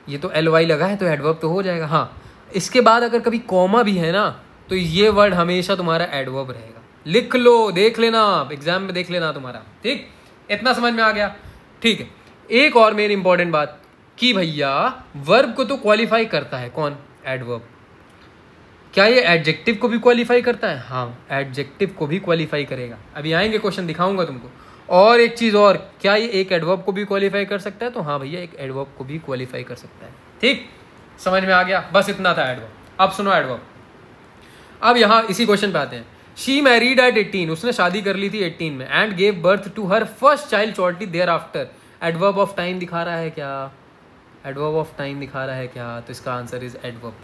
ये तो ly लगा है तो एडवर्ब तो हो जाएगा। हाँ, इसके बाद अगर कभी कॉमा भी है ना, तो ये वर्ड हमेशा तुम्हारा एडवर्ब रहेगा। लिख लो, देख लेना, एग्जाम में देख लेना तुम्हारा, ठीक। इतना समझ में आ गया? ठीक है। एक और मेन इंपॉर्टेंट बात कि भैया वर्ब को तो क्वालिफाई करता है कौन? एडवर्ब। क्या ये एडजेक्टिव को भी क्वालिफाई करता है? हाँ, एडजेक्टिव को भी क्वालिफाई करेगा। अभी आएंगे क्वेश्चन, दिखाऊंगा तुमको। और एक चीज और, क्या ये एक एडवर्ब को भी क्वालिफाई कर सकता है? तो हाँ भैया, एक एडवर्ब को भी क्वालिफाई कर सकता है, ठीक। समझ में आ गया? बस इतना था एडवर्ब। अब सुनो एडवर्ब। अब यहाँ इसी क्वेश्चन पे आते हैं। शी मैरिड एट 18, उसने शादी कर ली थी 18 में, and gave birth to her first child shortly thereafter. Adverb of time दिखा रहा है क्या? तो इसका आंसर इज एडवर्ब,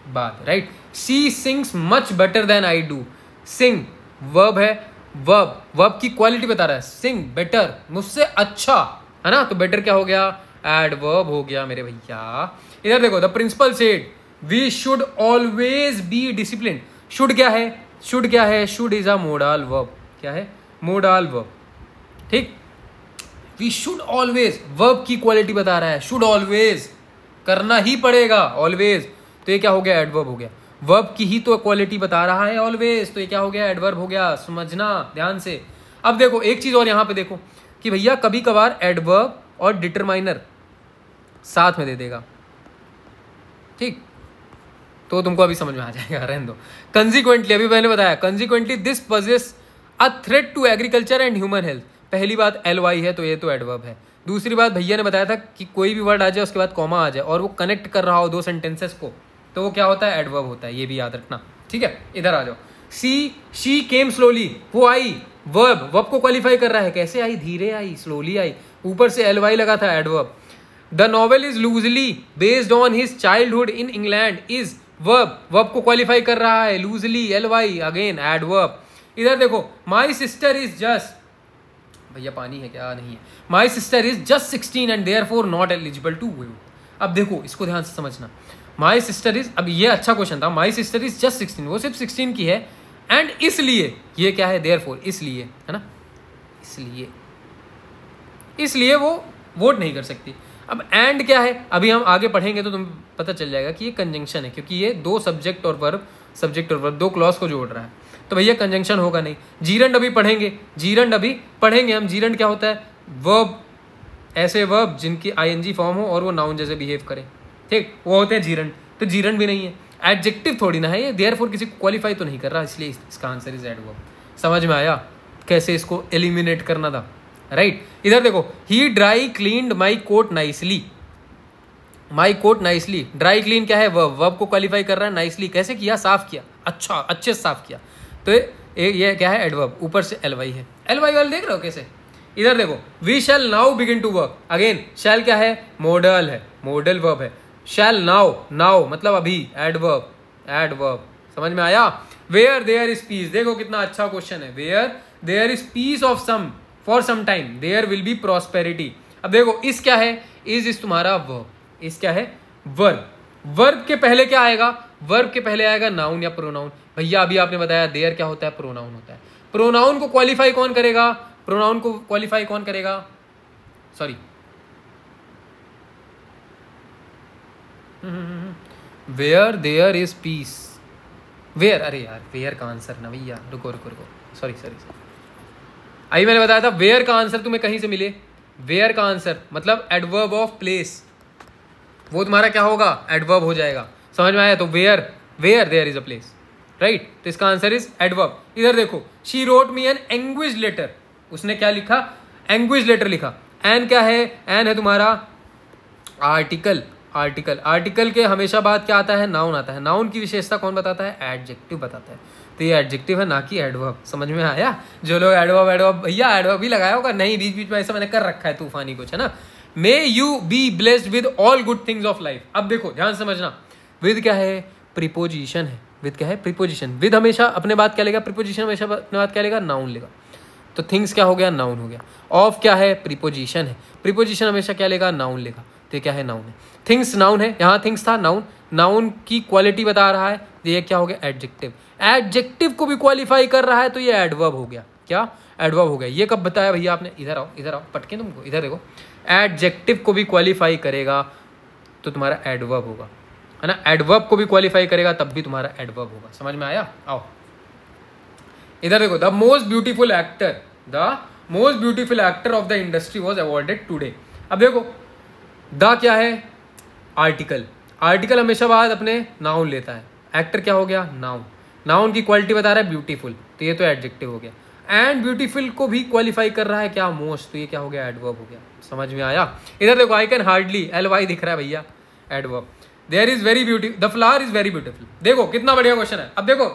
बात, right. She sings much better than I do. Sing verb है, वर्ब की क्वालिटी बता रहा है। सिंग बेटर, मुझसे अच्छा, है ना? तो बेटर क्या हो गया? एडवर्ब हो गया मेरे भैया। इधर देखो, the principal said we should always be discipline. Should क्या है? Should is a modal verb. क्या है? मोडाल वर्ब, ठीक। वी शुड ऑलवेज, वर्ब की क्वालिटी बता रहा है। शुड ऑलवेज, करना ही पड़ेगा, ऑलवेज, तो ये क्या हो गया? एडवर्ब हो गया। वर्ब की ही तो क्वालिटी बता रहा है ऑलवेज, तो ये क्या हो गया? एडवर्ब हो गया। समझना ध्यान से। अब देखो एक चीज और यहाँ पे देखो कि भैया कभी कभार एडवर्ब और डिटरमाइनर साथ में दे देगा, ठीक, तो तुमको अभी समझ में आ जाएगा, रहने दो। कंसिक्वेंटली, अभी मैंने बताया, consequently this poses a threat to agriculture and human health. पहली बात ly है, तो ये तो एडवर्ब है। दूसरी बात, भैया ने बताया था कि कोई भी वर्ड आ जाए उसके बाद कॉमा आ जाए और वो कनेक्ट कर रहा हो दो सेंटेंसेस को, तो वो क्या होता है? एडवर्ब होता है। ये भी याद रखना, ठीक है। इधर आ जाओ। शी केम स्लोली, वो आई, वर्ब को क्वालिफाई कर रहा है। कैसे आई? धीरे आई, स्लोली आई, ऊपर से ly लगा था, adverb. The novel is loosely based on his childhood in England, is verb को क्वालिफाई कर रहा है। Loosely, ly, again adverb. इधर देखो, माई सिस्टर इज जस्ट, भैया पानी है क्या? नहीं है। My sister is just 16 and therefore not eligible to vote. अब देखो, इसको ध्यान से समझना। माई सिस्टर इज, अब ये अच्छा क्वेश्चन था। माई सिस्टर इज जस्ट 16, वो सिर्फ 16 की है, एंड इसलिए, ये क्या है? देयरफॉर, इसलिए, है ना, इसलिए वो वोट नहीं कर सकती। अब एंड क्या है? अभी हम आगे पढ़ेंगे तो तुम्हें पता चल जाएगा कि ये कंजंक्शन है, क्योंकि ये दो सब्जेक्ट और वर्ब, दो क्लॉज को जोड़ रहा है, तो भैया कंजंक्शन होगा नहीं। जीरंड अभी पढ़ेंगे हम। जीरंड क्या होता है? वर्ब, ऐसे वर्ब जिनकी ing फॉर्म हो और वो नाउन जैसे बिहेव करे, ठीक, वो होते हैं जीरंड। तो जीरंड भी नहीं है, एडजेक्टिव थोड़ी ना है ये, देयरफॉर किसी को क्वालिफाई तो नहीं कर रहा, इसलिए इसका आंसर इज एडवर्ब। समझ में आया कैसे इसको एलिमिनेट करना था, राइट। इधर देखो, ही ड्राई क्लीन्ड माई कोट नाइसली। ड्राई क्लीन क्या है? वर्ब को क्वालिफाई कर रहा है। नाइसली कैसे किया? साफ किया। अच्छा, अच्छे से साफ किया। तो ये क्या है, एडवर्ब, ऊपर से ly है। ly वाले देख रहे हो कैसे, इधर देखो, we shall now begin to work. Again shall क्या है, मॉडल है, मॉडल वर्ब है। शैल नाउ, नाउ मतलब अभी, एडवर्ब, एडवर्ब, समझ में आया। वेयर देयर इज पीस, देखो कितना अच्छा क्वेश्चन है। Where there is peace of some for some time there will be prosperity. अब देखो इस क्या है, इज तुम्हारा वर्ब, इस क्या है, वर्ब। वर्ब के पहले क्या आएगा, वर्ब के पहले आएगा नाउन या प्रोनाउन। भैया अभी आपने बताया देयर क्या होता है, प्रोनाउन होता है। प्रोनाउन को क्वालिफाई कौन करेगा, प्रोनाउन को क्वालिफाई कौन करेगा, sorry, where there is peace, where, अरे यार वेयर का आंसर ना भैया, रुको रुको रुको, सॉरी सॉरी, अभी मैंने बताया था वेयर का आंसर तुम्हें कहीं से मिले, वेयर का आंसर मतलब एडवर्ब ऑफ प्लेस, वो तुम्हारा क्या होगा, एडवर्ब हो जाएगा। समझ में आया, तो where, where there is a place, right, तो इसका आंसर इज एडवर्ब। इधर देखो, she wrote me an English letter, उसने क्या लिखा, एंग्विज लेटर लिखा। एन क्या है, एन है तुम्हारा आर्टिकल, आर्टिकल, आर्टिकल के हमेशा बाद क्या आता है, नाउन आता है। नाउन की विशेषता कौन बताता है, एडजेक्टिव बताता है। तो ये एडजेक्टिव है, ना कि एडवर्ब। समझ में आया, जो लोग एडवर्ब एडवर्ब भैया एडवर्ब भी लगाया होगा, नहीं बीच बीच में ऐसा मैंने कर रखा है तूफानी कुछ, है ना। May you be blessed with all good things of life. अब देखो ध्यान समझना, विद क्या है, प्रीपोजिशन है। विद क्या है, प्रीपोजिशन। विद हमेशा अपने बात क्या लेगा, प्रीपोजिशन हमेशा अपने बात क्या लेगा, नाउन लेगा। तो थिंग्स क्या हो गया, नाउन हो गया। ऑफ क्या है, प्रीपोजिशन है, प्रीपोजिशन हमेशा क्या लेगा, नाउन लेगा। तो क्या है, नाउन है। थिंग्स नाउन है, यहाँ थिंग्स था नाउन, नाउन की क्वालिटी बता रहा है, ये क्या हो गया, एडजेक्टिव। एडजेक्टिव को भी क्वालिफाई कर रहा है, तो ये एडवर्ब हो गया। क्या, एडवर्ब हो गया। ये कब बताया भैया आपने, इधर आओ, इधर आओ, पटके तुमको, इधर देखो, एडजेक्टिव को भी क्वालिफाई करेगा तो तुम्हारा एडवर्ब होगा, है ना। एडवर्ब को भी क्वालिफाई करेगा तब भी तुम्हारा एडवर्ब होगा। समझ में आया, आओ इधर देखो, the most beautiful actor, the most beautiful actor of the industry was awarded today. अब देखो द क्या है, आर्टिकल, आर्टिकल हमेशा बाद अपने नाउन लेता है। एक्टर क्या हो गया, नाउन, नाउन की क्वालिटी बता रहा है ब्यूटीफुल, तो ये तो एडजेक्टिव हो गया। एंड ब्यूटीफुल को भी क्वालिफाई कर रहा है क्या, मोस्ट, तो ये क्या हो गया, एडवर्ब हो गया। समझ में आया। इधर देखो, आई कैन हार्डली, ly दिख रहा है भैया, adverb. There is very beautiful, the flower is very beautiful. देखो कितना बढ़िया क्वेश्चन है। अब देखो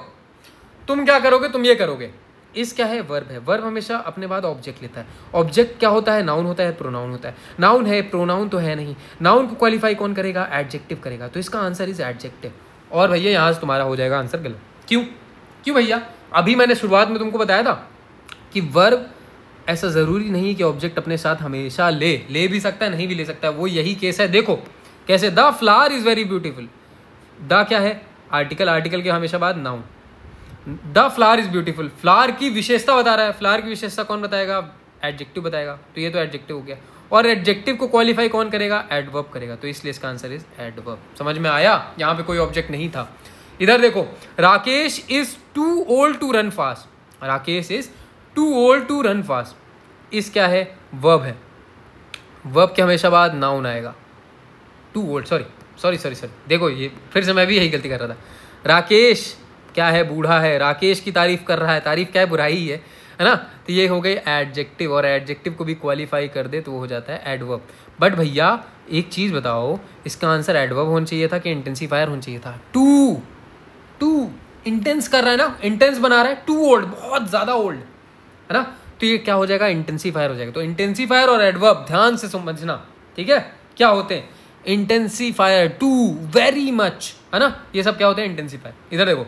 तुम क्या करोगे, तुम ये करोगे, इस क्या है, वर्ब है। वर्ब हमेशा अपने बाद ऑब्जेक्ट लेता है। ऑब्जेक्ट क्या होता है, नाउन होता है, प्रोनाउन होता है। नाउन है, प्रोनाउन तो है नहीं। नाउन को क्वालिफाई कौन करेगा, एडजेक्टिव करेगा। तो इसका आंसर इज एडजेक्टिव। और भैया यहाँ से तुम्हारा हो जाएगा आंसर गलत। क्यों, क्यों भैया, अभी मैंने शुरुआत में तुमको बताया था कि वर्ब ऐसा ज़रूरी नहीं कि ऑब्जेक्ट अपने साथ हमेशा ले भी सकता है, नहीं भी ले सकता है। वो यही केस है। देखो कैसे, the flower is very beautiful, the क्या है, आर्टिकल, आर्टिकल के हमेशा बाद noun. The flower is beautiful, flower की विशेषता बता रहा है। फ्लावर की विशेषता कौन बताएगा, एडजेक्टिव बताएगा। तो ये तो एडजेक्टिव हो गया। और एडजेक्टिव को क्वालिफाई कौन करेगा, एडवर्ब करेगा। तो इसलिए इसका आंसर इज एडवर्ब। समझ में आया, यहाँ पे कोई ऑब्जेक्ट नहीं था। इधर देखो, Rakesh is too old to run fast, Rakesh is too old to run fast. इस क्या है, वर्ब है। वर्ब के हमेशा बाद नाउन आएगा। टू ओल्ड, सॉरी, देखो ये फिर से मैं भी यही गलती कर रहा था। राकेश क्या है, बूढ़ा है। राकेश की तारीफ कर रहा है, तारीफ क्या है, बुराई ही है ना। तो ये हो गई एडजेक्टिव, और एडजेक्टिव को भी क्वालिफाई कर दे तो वो हो जाता है एडवर्ब। बट भैया एक चीज़ बताओ, इसका आंसर एडवर्ब होना चाहिए था कि इंटेंसिफायर होना चाहिए था। टू इंटेंस कर रहा है ना, इंटेंस बना रहा है। टू ओल्ड, बहुत ज़्यादा ओल्ड, है ना। तो ये क्या हो जाएगा, इंटेंसिफायर हो जाएगा। तो इंटेंसिफायर और एडवर्ब ध्यान से समझना, ठीक है, क्या होते हैं। इंटेंसिफायर, टू, वेरी मच, है ना, ये सब क्या होते हैं, इंटेंसिफायर। इधर देखो,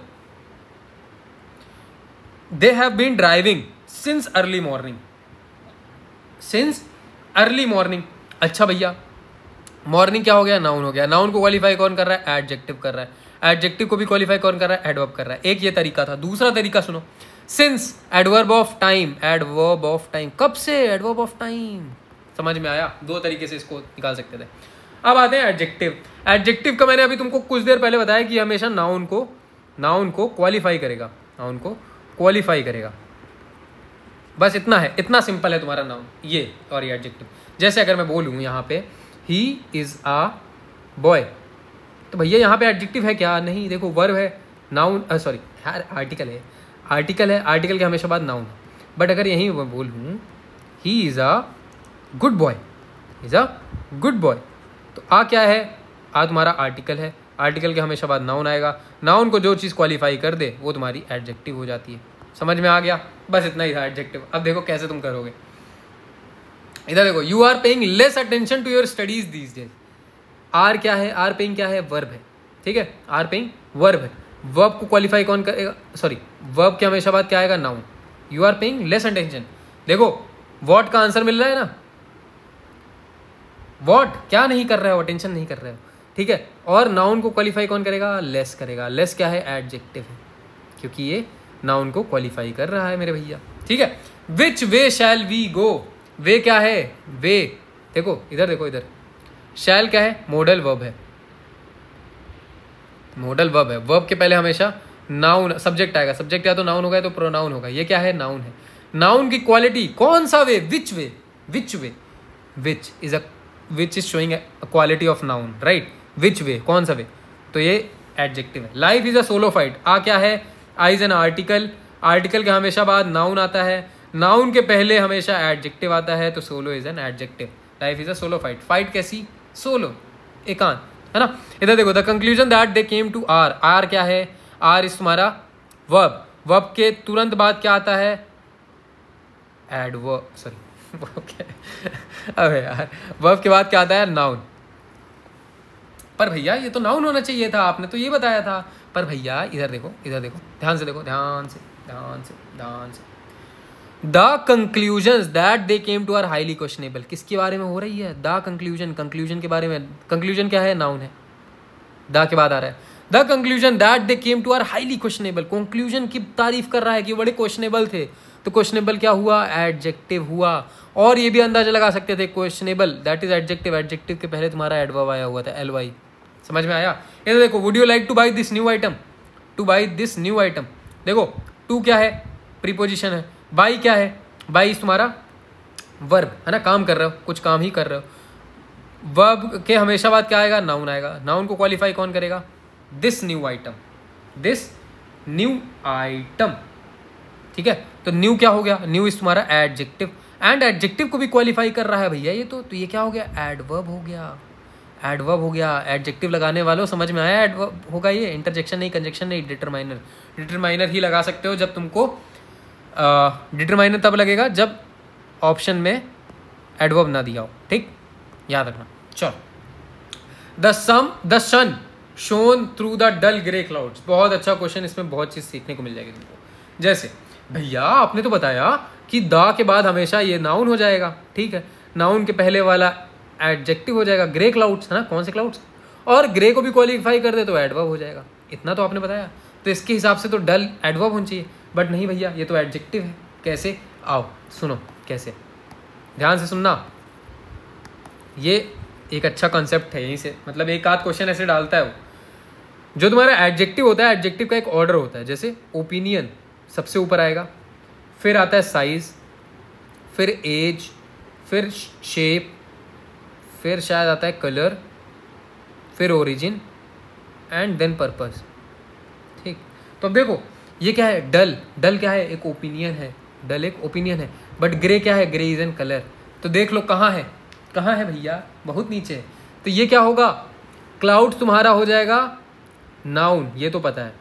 they have been driving since early morning, since early morning. अच्छा भैया, मॉर्निंग क्या हो गया, नाउन हो गया। नाउन को क्वालिफाई कौन कर रहा है, एडजेक्टिव कर रहा है। एडजेक्टिव को भी क्वालिफाई कौन कर रहा है, एडवर्ब कर रहा है। एक ये तरीका था। दूसरा तरीका सुनो, since, adverb of time, adverb of time. कब से, एडवर्ब ऑफ टाइम। समझ में आया, दो तरीके से इसको निकाल सकते थे। अब आते हैं एडजेक्टिव। एडजेक्टिव का मैंने अभी तुमको कुछ देर पहले बताया कि हमेशा नाउन को क्वालिफाई करेगा, नाउन को क्वालिफाई करेगा। बस इतना है, इतना सिंपल है तुम्हारा नाउन ये और ये एडजेक्टिव। जैसे अगर मैं बोलूँ यहाँ पे ही इज़ आ बॉय, तो भैया यहाँ पे एडजेक्टिव है क्या, नहीं। देखो वर्ब है, नाउन, सॉरी यार, आर्टिकल है, आर्टिकल है, आर्टिकल के हमेशा बाद नाउन। बट अगर यहीं मैं बोलूँ he is a good boy, is a good boy, तो आ क्या है, आ तुम्हारा आर्टिकल है, आर्टिकल के हमेशा बाद नाउन आएगा, नाउन को जो चीज़ क्वालिफाई कर दे वो तुम्हारी एडजेक्टिव हो जाती है। समझ में आ गया? बस इतना ही था एडजेक्टिव। अब देखो कैसे तुम करोगे। इधर देखो, you are paying less attention to your studies these days. Are क्या है? आर पेइंग क्या है? वर्ब है, ठीक है, आर पेइंग वर्ब है। वर्ब को क्वालिफाई कौन करेगा? सॉरी, वर्ब के हमेशा बाद क्या आएगा? Noun. You are paying less attention, देखो व्हाट का आंसर मिल रहा है ना, व्हाट क्या नहीं कर रहे हो, अटेंशन नहीं कर रहे हो, ठीक है। और नाउन को क्वालिफाई कौन करेगा? लेस करेगा। लेस क्या है? एडजेक्टिव है, क्योंकि ये नाउन को क्वालिफाई कर रहा है मेरे भैया, ठीक है। विच वे शैल वी गो, वे क्या है? वे, देखो इधर देखो, इधर शैल क्या है? मॉडल वर्ब है, मॉडल वर्ब है। वर्ब के पहले हमेशा नाउन सब्जेक्ट आएगा, सब्जेक्ट या तो नाउन होगा या तो प्रोनाउन होगा। ये क्या है? नाउन है। नाउन की क्वालिटी कौन सा way? Which way, which way, which is a, which is showing quality of noun, right. Which way, कौन सा वे, तो ये एडजेक्टिव है। Life is a solo fight, a क्या है? I is an article, article के हमेशा बाद नाउन आता है, नाउन के पहले हमेशा एडजेक्टिव आता है, तो solo is an adjective. Life is a solo fight, fight कैसी? सोलो, एकांत, है ना। इधर देखो, the conclusion that they came to are, are क्या है? आर इज तुम्हारा वर्ब, वर्ब के तुरंत बाद क्या आता है? एडवर्ब, सॉरी अबे यार, वर्ब के बाद क्या आता है? नाउन। पर भैया ये तो नाउन होना चाहिए था, आपने तो ये बताया था। पर भैया इधर देखो, इधर देखो, ध्यान से देखो, ध्यान से, ध्यान से, ध्यान से। The conclusions that they came to are highly questionable, किसके बारे में हो रही है? द कंक्लूजन, कंक्लूजन के बारे में। कंक्लूजन क्या है? नाउन है, द के बाद आ रहा है। The conclusion that they came to are highly questionable, conclusion की तारीफ कर रहा है कि बड़े क्वेश्चनेबल थे, तो क्वेश्चनेबल क्या हुआ? एडजेक्टिव हुआ। और ये भी अंदाजा लगा सकते थे, questionable that is adjective, adjective के पहले तुम्हारा एडवर्ब आया हुआ था, एलवाई। समझ में आया? ये देखो, would you like two by this new item, two by this new item. देखो टू क्या है? प्रीपोजिशन है। बाई क्या है? बाई तुम्हारा वर्ब है ना, काम कर रहे हो, कुछ काम ही कर रहे हो। वर्ब के हमेशा बाद क्या आएगा? नाउन आएगा। नाउन को क्वालिफाई कौन करेगा? This new item, this new item, ठीक है। तो न्यू क्या हो गया? न्यू इज तुम्हारा एडजेक्टिव, एंड एडजेक्टिव को भी क्वालिफाई कर रहा है भैया ये तो ये क्या हो गया? एडवर्ब हो गया, एडवर्ब हो गया। एडजेक्टिव लगाने वालों समझ में आया? एडवर्ब होगा ये, इंटरजेक्शन नहीं, कंजक्शन नहीं, डिटरमाइनर। डिटरमाइनर ही लगा सकते हो जब तुमको, डिटरमाइनर तब लगेगा जब ऑप्शन में एडवर्ब ना दिया हो, ठीक, याद रखना। चलो, the sun shone through the dull grey clouds, बहुत अच्छा क्वेश्चन, इसमें बहुत चीज़ सीखने को मिल जाएगी तुमको। जैसे भैया आपने तो बताया कि द के बाद हमेशा ये नाउन हो जाएगा, ठीक है, नाउन के पहले वाला एडजेक्टिव हो जाएगा। ग्रे क्लाउड्स है ना, कौन से क्लाउड्स? और ग्रे को भी क्वालिफाई कर दे तो एडवर्ब हो जाएगा। इतना तो आपने बताया, तो इसके हिसाब से तो डल एडवर्ब होना चाहिए, बट नहीं भैया, ये तो एडजेक्टिव है। कैसे? आओ सुनो कैसे, ध्यान से सुनना। ये एक अच्छा कॉन्सेप्ट है, यहीं से मतलब एक आध क्वेश्चन ऐसे डालता है वो। जो तुम्हारा एडजेक्टिव होता है, एडजेक्टिव का एक ऑर्डर होता है। जैसे ओपिनियन सबसे ऊपर आएगा, फिर आता है साइज, फिर एज, फिर शेप, फिर शायद आता है कलर, फिर ओरिजिन, एंड देन पर्पस, ठीक। तो अब देखो ये क्या है? डल, डल क्या है? एक ओपिनियन है, डल एक ओपिनियन है। बट ग्रे क्या है? Grey is an colour. तो देख लो कहाँ है, कहाँ है भैया? बहुत नीचे है। तो ये क्या होगा? क्लाउड तुम्हारा हो जाएगा नाउन, ये तो पता है।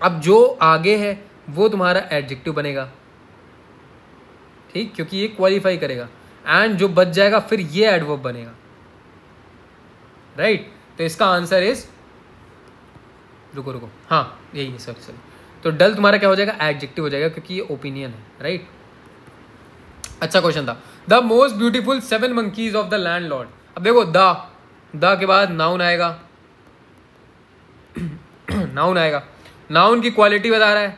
अब जो आगे है वो तुम्हारा एडजेक्टिव बनेगा, ठीक, क्योंकि ये क्वालिफाई करेगा। एंड जो बच जाएगा फिर ये एडवर्ब बनेगा, राइट। तो इसका आंसर इज, रुको रुको, हाँ यही है, सॉरी। तो डल तुम्हारा क्या हो जाएगा? एडजेक्टिव हो जाएगा, क्योंकि ये ओपिनियन है, राइट। अच्छा क्वेश्चन था। The most beautiful 7 monkeys of the landlord. अब देखो द के बाद नाउन आएगा नाउन आएगा, नाउन की क्वालिटी बता रहा है,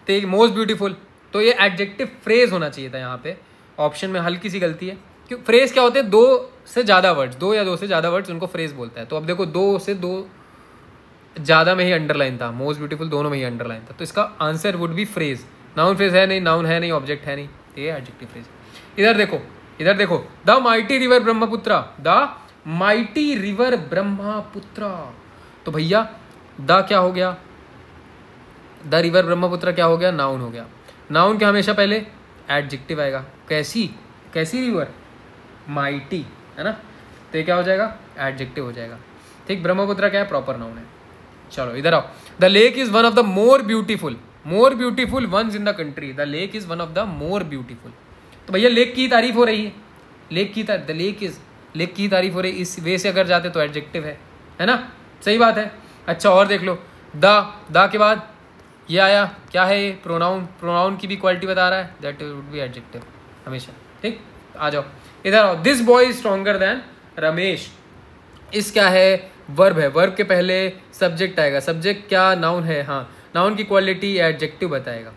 तो मोस्ट ब्यूटीफुल, तो ये एडजेक्टिव फ्रेज होना चाहिए था यहाँ पे। ऑप्शन में हल्की सी गलती है, क्यों? फ्रेज क्या होते हैं? दो से ज़्यादा वर्ड्स, दो या दो से ज़्यादा वर्ड्स, उनको फ्रेज बोलता है। तो अब देखो दो से दो ज़्यादा में ही अंडरलाइन था, मोस्ट ब्यूटीफुल दोनों में ही अंडरलाइन था, तो इसका answer would be phrase. Noun phrase है नहीं, नाउन है नहीं, ऑब्जेक्ट है नहीं, ये एडजेक्टिव फ्रेज। इधर देखो, इधर देखो, the mighty river Brahmaputra, the mighty river Brahmaputra. तो भैया द क्या हो गया? द रिवर ब्रह्मपुत्र क्या हो गया? नाउन हो गया। नाउन के हमेशा पहले एडजेक्टिव आएगा। कैसी कैसी रिवर? माइटी, है ना, तो ये क्या हो जाएगा? एडजेक्टिव हो जाएगा। ठीक, ब्रह्मपुत्र क्या है, प्रॉपर नाउन है। चलो इधर आओ, the lake is one of the more beautiful ones in the country. The lake is one of the more beautiful. तो भैया लेक की तारीफ हो रही है, लेक की तारीफ हो रही है, इस वे से अगर जाते तो एडजेक्टिव है ना, सही बात है। अच्छा और देख लो, द के बाद ये आया, क्या है ये, प्रोनाउन की भी क्वालिटी बता रहा है, दैट वुड बी एडजेक्टिव हमेशा। ठीक, आ जाओ इधर आओ, this boy is stronger than Ramesh. इस क्या है, वर्ब है, वर्ब के पहले सब्जेक्ट आएगा, सब्जेक्ट क्या, नाउन है, हाँ नाउन की क्वालिटी एडजेक्टिव बताएगा,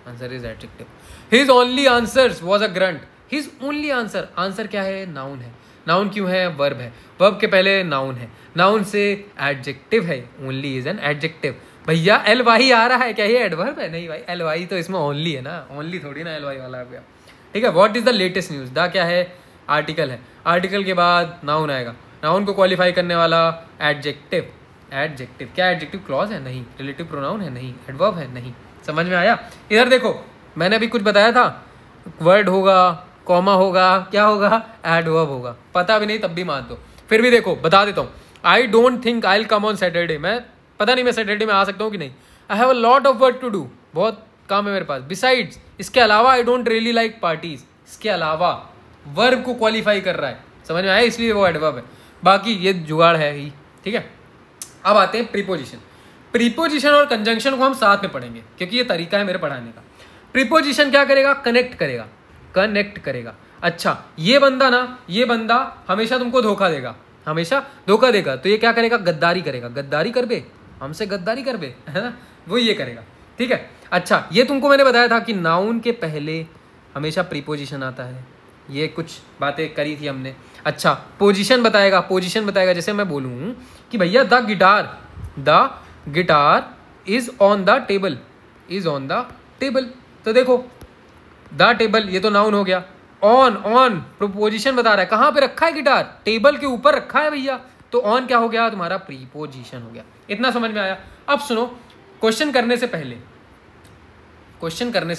answer is adjective. His only answer was a grunt. His only answer क्या है, नाउन है, नाउन क्यों है, वर्ब है, वर्ब के पहले नाउन है, नाउन से एडजेक्टिव है, ओनली इज एन एडजेक्टिव। भैया एल वाई आ रहा है, क्या ये एडवर्ब है, नहीं भाई, एल वाई तो इसमें ओनली है ना, ओनली थोड़ी ना एल वाई वाला आ गया। ठीक है, what is the latest news, the क्या है, आर्टिकल है, आर्टिकल के बाद नाउन आएगा, नाउन को क्वालिफाई करने वाला एडजेक्टिव क्या एडजेक्टिव, क्लॉज है, नहीं, रिलेटिव प्रोनाउन है, नहीं, एडवर्ब है, नहीं। समझ में आया। इधर देखो, मैंने अभी कुछ बताया था, वर्ड होगा, कॉमा होगा, क्या होगा, एडवर्ब होगा, पता भी नहीं तब भी मान दो। फिर भी देखो बता देता हूँ, I don't think I will come on Saturday, मैं पता नहीं मैं सैटरडे में आ सकता हूँ कि नहीं। I have a lot of work to do, बहुत काम है मेरे पास। बिसाइड्स, इसके अलावा I don't really like parties, इसके अलावा वर्ब को क्वालिफाई कर रहा है, समझ में आया, इसलिए वो एडवर्ब है, बाकी ये जुगाड़ है ही। ठीक है, अब आते हैं प्रीपोजिशन और कंजंक्शन को हम साथ में पढ़ेंगे क्योंकि ये तरीका है मेरे पढ़ाने का। प्रीपोजिशन क्या करेगा, कनेक्ट करेगा। अच्छा ये बंदा हमेशा तुमको धोखा देगा, तो ये क्या करेगा, गद्दारी कर बे, हमसे गद्दारी कर बे, है ना, वो ये करेगा। ठीक है, अच्छा ये तुमको मैंने बताया था कि नाउन के पहले हमेशा प्रीपोजिशन आता है, ये कुछ बातें करी थी हमने। अच्छा पोजीशन बताएगा, जैसे मैं बोलूँ कि भैया the guitar is on the table, तो देखो द टेबल ये तो नाउन हो गया, ऑन प्रीपोजिशन बता रहा है, कहाँ पे रखा है गिटार, टेबल के ऊपर रखा है भैया, तो ऑन क्या हो गया, तुम्हारा प्रीपोजिशन हो गया। इतना समझ में आया। अब सुनो, क्वेश्चन करने से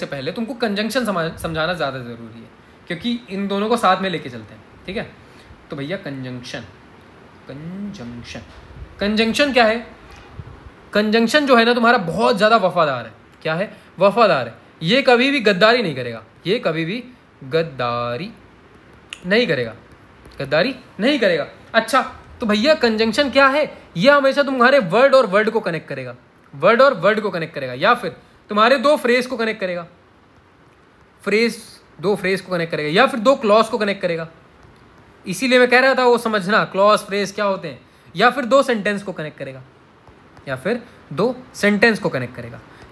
पहले तुमको कंजंक्शन समझाना ज़्यादा ज़रूरी है क्योंकि इन दोनों को साथ में लेके चलते हैं। ठीक है, तो भैया कंजंक्शन क्या है, कंजंक्शन जो है ना तुम्हारा बहुत ज़्यादा वफादार है। क्या है, वफादार है, ये कभी भी गद्दारी नहीं करेगा, अच्छा तो भैया कंजंक्शन क्या है, ये हमेशा तुम्हारे वर्ड और वर्ड को कनेक्ट करेगा, या फिर तुम्हारे दो फ्रेज को कनेक्ट करेगा, या फिर दो क्लॉज को कनेक्ट करेगा। इसीलिए मैं कह रहा था वो समझना, क्लॉज फ्रेज क्या होते हैं, या फिर दो सेंटेंस को कनेक्ट करेगा,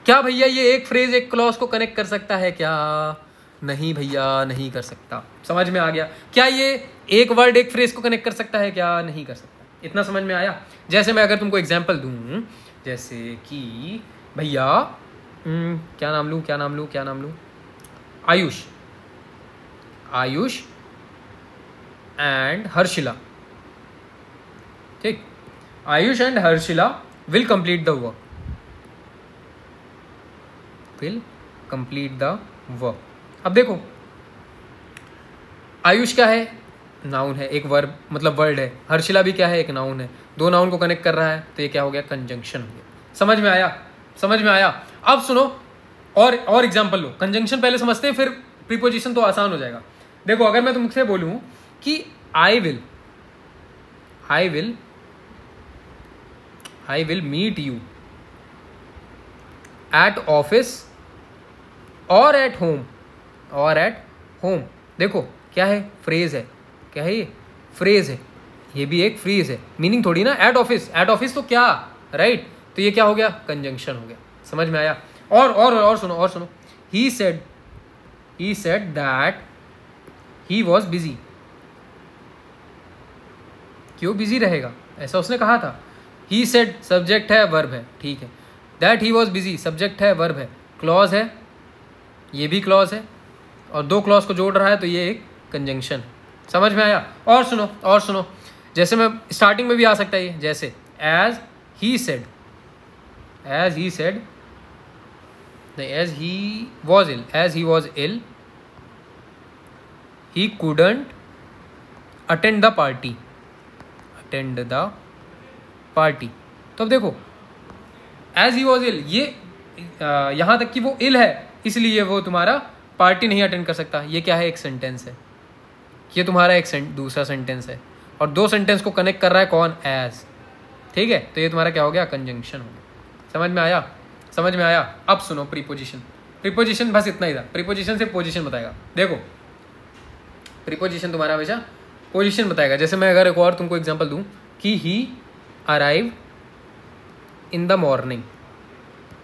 क्या भैया ये एक फ्रेज एक क्लॉज को कनेक्ट कर सकता है क्या, नहीं भैया नहीं कर सकता। समझ में आ गया, क्या ये एक वर्ड एक फ्रेज को कनेक्ट कर सकता है क्या, नहीं कर सकता। इतना समझ में आया। जैसे मैं अगर तुमको एग्जांपल दूं, जैसे कि भैया क्या नाम लूं, आयुष एंड हर्षिला। ठीक, Ayush and Harshila will complete the work. अब देखो आयुष क्या है, नाउन है, एक वर्ब मतलब वर्ड है, हर्षिला भी क्या है, एक नाउन है, दो नाउन को कनेक्ट कर रहा है, तो ये क्या हो गया, कंजंक्शन हो गया। समझ में आया। अब सुनो और एग्जांपल लो, कंजंक्शन पहले समझते हैं फिर प्रीपोजिशन तो आसान हो जाएगा। देखो अगर मैं तुमसे बोलूं कि I will meet you at office और एट होम, देखो क्या है, फ्रेज है, क्या है ये, फ्रेज है, ये भी एक फ्रेज है, मीनिंग थोड़ी ना एट ऑफिस तो क्या, राइट, तो ये क्या हो गया, कंजंक्शन हो गया। समझ में आया। और सुनो, he said that he was busy, क्यों बिजी रहेगा, ऐसा उसने कहा था। he said सब्जेक्ट है, वर्ब है, ठीक है, that he was busy subject है, वर्ब है, क्लॉज है, ये भी क्लॉज है, और दो क्लॉज को जोड़ रहा है, तो ये एक कंजंक्शन। समझ में आया। और सुनो, जैसे मैं स्टार्टिंग में भी आ सकता है ये, जैसे as he was ill he couldn't attend the party, party. तो अब देखो एज ही वॉज इल, ये यहाँ तक कि वो इल है इसलिए वो तुम्हारा पार्टी नहीं अटेंड कर सकता। ये क्या है? एक सेंटेंस है। ये तुम्हारा एक दूसरा सेंटेंस है और दो सेंटेंस को कनेक्ट कर रहा है कौन? एज। ठीक है, तो ये तुम्हारा क्या हो गया? कंजंक्शन हो गया। समझ में आया? समझ में आया? अब सुनो प्रीपोजिशन। प्रीपोजिशन बस इतना ही था। प्रीपोजिशन से पोजीशन बताएगा। देखो प्रीपोजिशन तुम्हारा हमेशा पोजीशन बताएगा। जैसे मैं अगर एक और तुमको एग्जांपल दूं कि he arrive in the morning,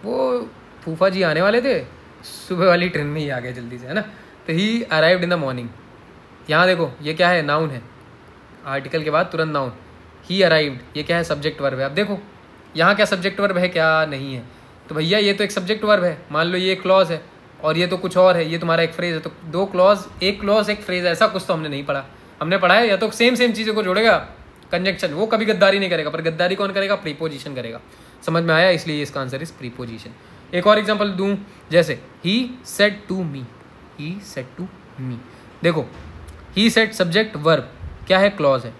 वो फूफा जी आने वाले थे, सुबह वाली ट्रेन में ही आ गए जल्दी से, है ना। तो ही अराइव्ड इन द मॉर्निंग, यहाँ देखो ये क्या है? नाउन है, आर्टिकल के बाद तुरंत नाउन। ही अराइव्ड, ये क्या है? सब्जेक्ट वर्ब है। अब देखो यहाँ क्या सब्जेक्ट वर्ब है क्या? नहीं है। तो भैया ये तो एक सब्जेक्ट वर्ब है, मान लो ये क्लॉज है और ये तो कुछ और है, ये तुम्हारा एक फ्रेज है। तो दो क्लॉज, एक क्लॉज एक फ्रेज, ऐसा कुछ तो हमने नहीं पढ़ा। हमने पढ़ा है या तो सेम चीज़ों को जोड़ेगा कंजंक्शन, वो कभी गद्दारी नहीं करेगा, पर गद्दारी कौन करेगा? प्रीपोजिशन करेगा। समझ में आया? इसलिए इसका आंसर इज प्रीपोजिशन। एक और एग्जांपल दूं, जैसे he said to me, he said to me. देखो ही सेड सब्जेक्ट वर्ब क्या है? क्लॉज है।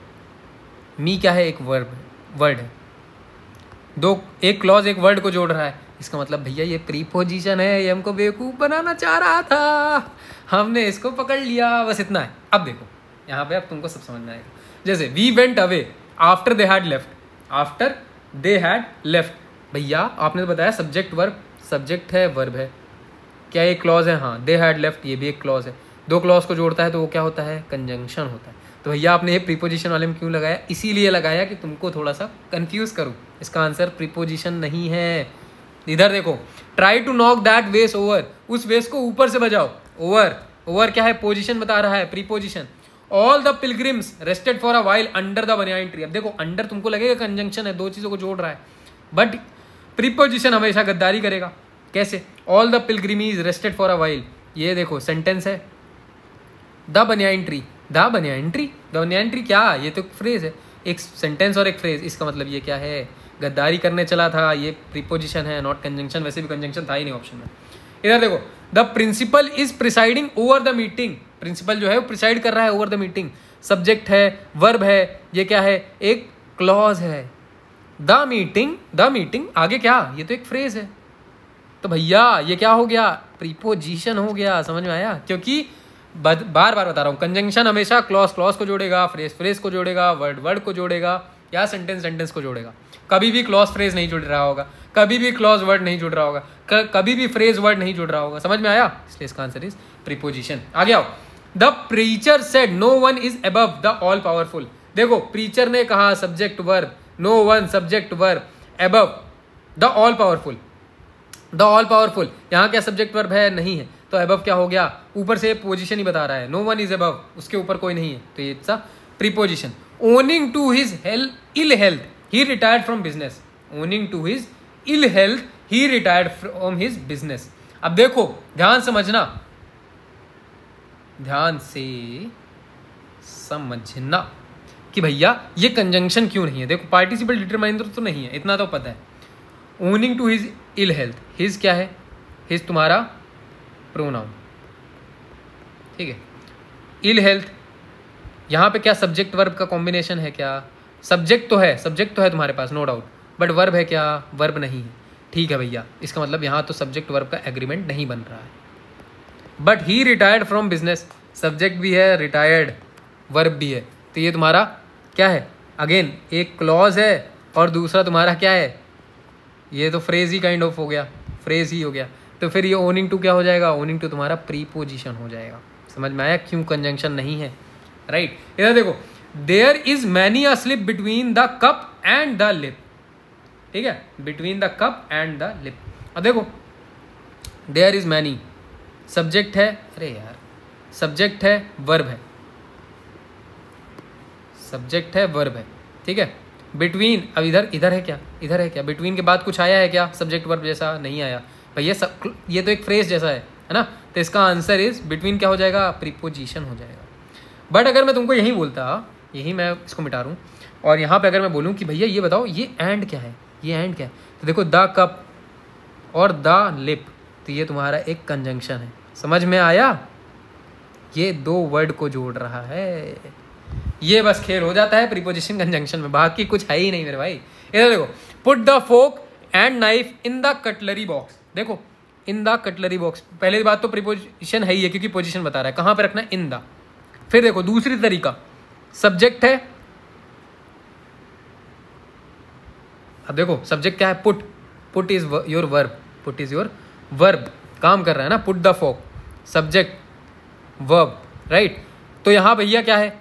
मी क्या है? एक वर्ब है, वर्ड है। दो, एक क्लॉज एक वर्ड को जोड़ रहा है, इसका मतलब भैया ये प्रीपोजिशन है। ये हमको बेवकूफ़ बनाना चाह रहा था, हमने इसको पकड़ लिया। बस इतना है। अब देखो यहाँ पे अब तुमको सब समझ में आएगा। जैसे we went away after they had left, after they had left. भैया आपने तो बताया सब्जेक्ट वर्ब, सब्जेक्ट है वर्ब है, क्या ये क्लॉज है? हाँ। दे हैड लेफ्ट ये भी एक क्लॉज है। दो क्लॉज को जोड़ता है तो वो क्या होता है? कंजंक्शन होता है। तो भैया आपने ये प्रीपोजिशन वाले में क्यों लगाया? इसीलिए लगाया कि तुमको थोड़ा सा कंफ्यूज करूँ। इसका आंसर प्रीपोजिशन नहीं है। इधर देखो, ट्राई टू नॉक दैट वेस ओवर, उस वेस को ऊपर से बजाओ। ओवर, ओवर क्या है? पोजिशन बता रहा है, preposition. All the pilgrims rested for a while under the banyan tree. अब देखो अंडर तुमको लगेगा कंजंक्शन है, दो चीजों को जोड़ रहा है, बट प्रीपोजिशन हमेशा गद्दारी करेगा। कैसे? All the pilgrims rested for a while, ये देखो सेंटेंस है। The banyan tree, the banyan tree, the banyan tree क्या? ये तो फ्रेज है, एक सेंटेंस और एक फ्रेज। इसका मतलब ये क्या है? गद्दारी करने चला था। ये प्रीपोजिशन है, नॉट कंजंक्शन। वैसे भी कंजंक्शन था ही नहीं ऑप्शन में। इधर देखो, the principal is presiding over the meeting. Principal जो है वो प्रिसाइड कर रहा है ओवर द मीटिंग। सब्जेक्ट है, वर्ब है, ये क्या है? एक क्लॉज है। द मीटिंग, द मीटिंग आगे क्या? ये तो एक फ्रेज है। तो भैया ये क्या हो गया? प्रीपोजिशन हो गया। समझ में आया? क्योंकि बार बार बता रहा हूँ, कंजंक्शन हमेशा क्लॉज क्लॉज को जोड़ेगा, फ्रेज फ्रेज को जोड़ेगा, वर्ड वर्ड को जोड़ेगा, या सेंटेंस सेंटेंस को जोड़ेगा। कभी भी क्लॉज फ्रेज नहीं जुड़ रहा होगा, कभी भी क्लॉज वर्ड नहीं जुड़ रहा होगा, कभी भी फ्रेज वर्ड नहीं जुड़ रहा होगा। समझ में आया? इसलिए इसका आंसर इज प्रीपोजिशन। आगे आओ। The preacher said no one is above the all powerful. देखो प्रीचर ने कहा subject verb, no one subject verb, above the all powerful. The all powerful यहाँ क्या सब्जेक्ट वर्ब है? नहीं है। तो अबव क्या हो गया? ऊपर से पोजीशन ही बता रहा है। नो वन इज अबव, उसके ऊपर कोई नहीं है, तो ये preposition. Owing to his ill health he retired from business. Owing to his ill health he retired from his business. अब देखो ध्यान समझना, ध्यान से समझना कि भैया ये कंजंक्शन क्यों नहीं है। देखो पार्टिसिपल डिटरमाइनर तो नहीं है, इतना तो पता है। Owing to his ill health, his क्या है? हिज तुम्हारा प्रोनाउन, ठीक है। इल हेल्थ यहाँ पे क्या सब्जेक्ट वर्ब का कॉम्बिनेशन है क्या? सब्जेक्ट तो है, सब्जेक्ट तो है तुम्हारे पास नो डाउट, बट वर्ब है क्या? वर्ब नहीं है। ठीक है भैया, इसका मतलब यहाँ तो सब्जेक्ट वर्ब का एग्रीमेंट नहीं बन रहा है। But he retired from business, subject भी है, रिटायर्ड वर्ब भी है, तो ये तुम्हारा क्या है? अगेन एक क्लॉज है और दूसरा तुम्हारा क्या है? ये तो फ्रेज ही काइंड ऑफ हो गया, फ्रेज ही हो गया। तो फिर ये ओनिंग टू क्या हो जाएगा? ओनिंग टू तुम्हारा प्रीपोजिशन हो जाएगा। समझ में आया क्यों कंजंक्शन नहीं है? राइट। इधर देखो, there is many a slip between the cup and the lip. ठीक है, between the cup and the lip. अब देखो देयर इज मैनी, सब्जेक्ट है, अरे यार सब्जेक्ट है, वर्ब है, सब्जेक्ट है, वर्ब है, ठीक है। बिटवीन, अब इधर है क्या? इधर है क्या? बिटवीन के बाद कुछ आया है क्या सब्जेक्ट वर्ब जैसा? नहीं आया भैया, ये तो एक फ्रेज जैसा है ना। तो इसका आंसर इज बिटवीन क्या हो जाएगा? प्रीपोजिशन हो जाएगा। बट अगर मैं तुमको यही बोलता, यही मैं इसको मिटा दूँ और यहाँ पे अगर मैं बोलूँ कि भैया ये बताओ ये एंड क्या है? ये एंड क्या है? तो देखो द कप और द लिप, तो ये तुम्हारा एक कंजंक्शन है। समझ में आया? ये दो वर्ड को जोड़ रहा है। ये बस खेल हो जाता है प्रीपोजिशन कंजंक्शन में, बाकी कुछ है ही नहीं मेरे भाई। इधर देखो, put the fork and knife in the cutlery box. देखो इन द कटलरी बॉक्स, पहली बात तो प्रीपोजिशन है ही है क्योंकि पोजीशन बता रहा है कहाँ पे रखना है, इन द। फिर देखो दूसरी तरीका, सब्जेक्ट है, अब देखो सब्जेक्ट क्या है, put, put is your verb, put is your verb, काम कर रहा है ना, put the fork, subject verb, right. तो यहाँ भैया क्या है,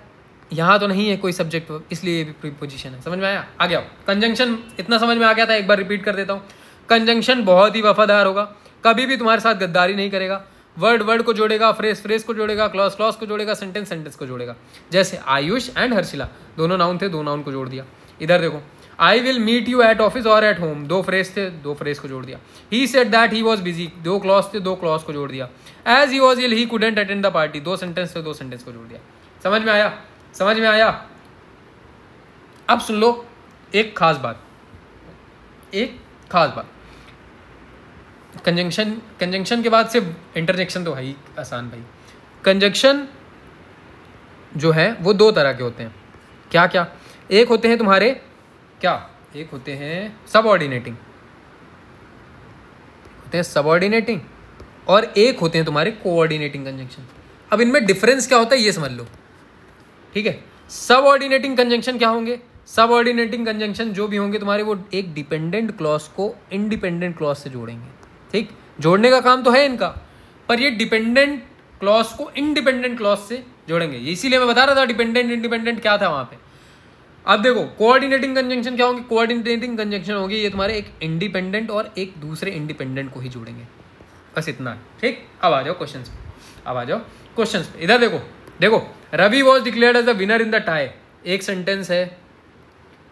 यहाँ तो नहीं है कोई सब्जेक्ट वर्ब, इसलिए ये भी प्रीपोजिशन है। समझ में आया? आ गया कंजंक्शन, इतना समझ में आ गया था, एक बार रिपीट कर देता हूँ। कंजंक्शन बहुत ही वफादार होगा, कभी भी तुम्हारे साथ गद्दारी नहीं करेगा, वर्ड वर्ड को जोड़ेगा, फ्रेज फ्रेज को जोड़ेगा, क्लॉज क्लॉज को जोड़ेगा, सेंटेंस सेंटेंस को जोड़ेगा। जैसे आयुष एंड हर्षिला, दोनों नाउन थे, दो नाउन को जोड़ दिया। इधर देखो, I will meet you at office और एट होम, दो फ्रेज थे, दो फ्रेज को जोड़ दिया। He said that he was busy, दो क्लॉज थे, दो क्लॉज को जोड़ दिया। As he was ill he couldn't attend the party, दो सेंटेंस थे, दो सेंटेंस को जोड़ दिया। समझ में आया? समझ में आया? अब सुन लो एक खास बात, एक खास बात, कंजंक्शन के बाद से इंटरजेक्शन तो है ही आसान भाई। कंजंक्शन जो है वो दो तरह के होते हैं। क्या क्या? एक होते हैं तुम्हारे क्या, एक होते हैं सबऑर्डिनेटिंग, होते हैं सबऑर्डिनेटिंग, और एक होते हैं तुम्हारे कोऑर्डिनेटिंग कंजंक्शन। अब इनमें डिफरेंस क्या होता है ये समझ लो, ठीक है। सबऑर्डिनेटिंग कंजंक्शन क्या होंगे? सबऑर्डिनेटिंग कंजंक्शन जो भी होंगे तुम्हारे, वो एक डिपेंडेंट क्लॉज को इंडिपेंडेंट क्लॉज से जोड़ेंगे, ठीक। जोड़ने का काम तो है इनका, पर ये डिपेंडेंट क्लॉज को इंडिपेंडेंट क्लॉज से जोड़ेंगे। इसीलिए मैं बता रहा था डिपेंडेंट इंडिपेंडेंट क्या था वहां पे। अब देखो कोऑर्डिनेटिंग कंजंक्शन क्या होंगे? कोऑर्डिनेटिंग कंजंक्शन होगी ये तुम्हारे एक इंडिपेंडेंट और एक दूसरे इंडिपेंडेंट को ही जोड़ेंगे, बस इतना, ठीक। अब आ जाओ क्वेश्चन पे, अब आ जाओ क्वेश्चन पे। इधर देखो, देखो Ravi was declared as the winner in the tie, एक सेंटेंस है,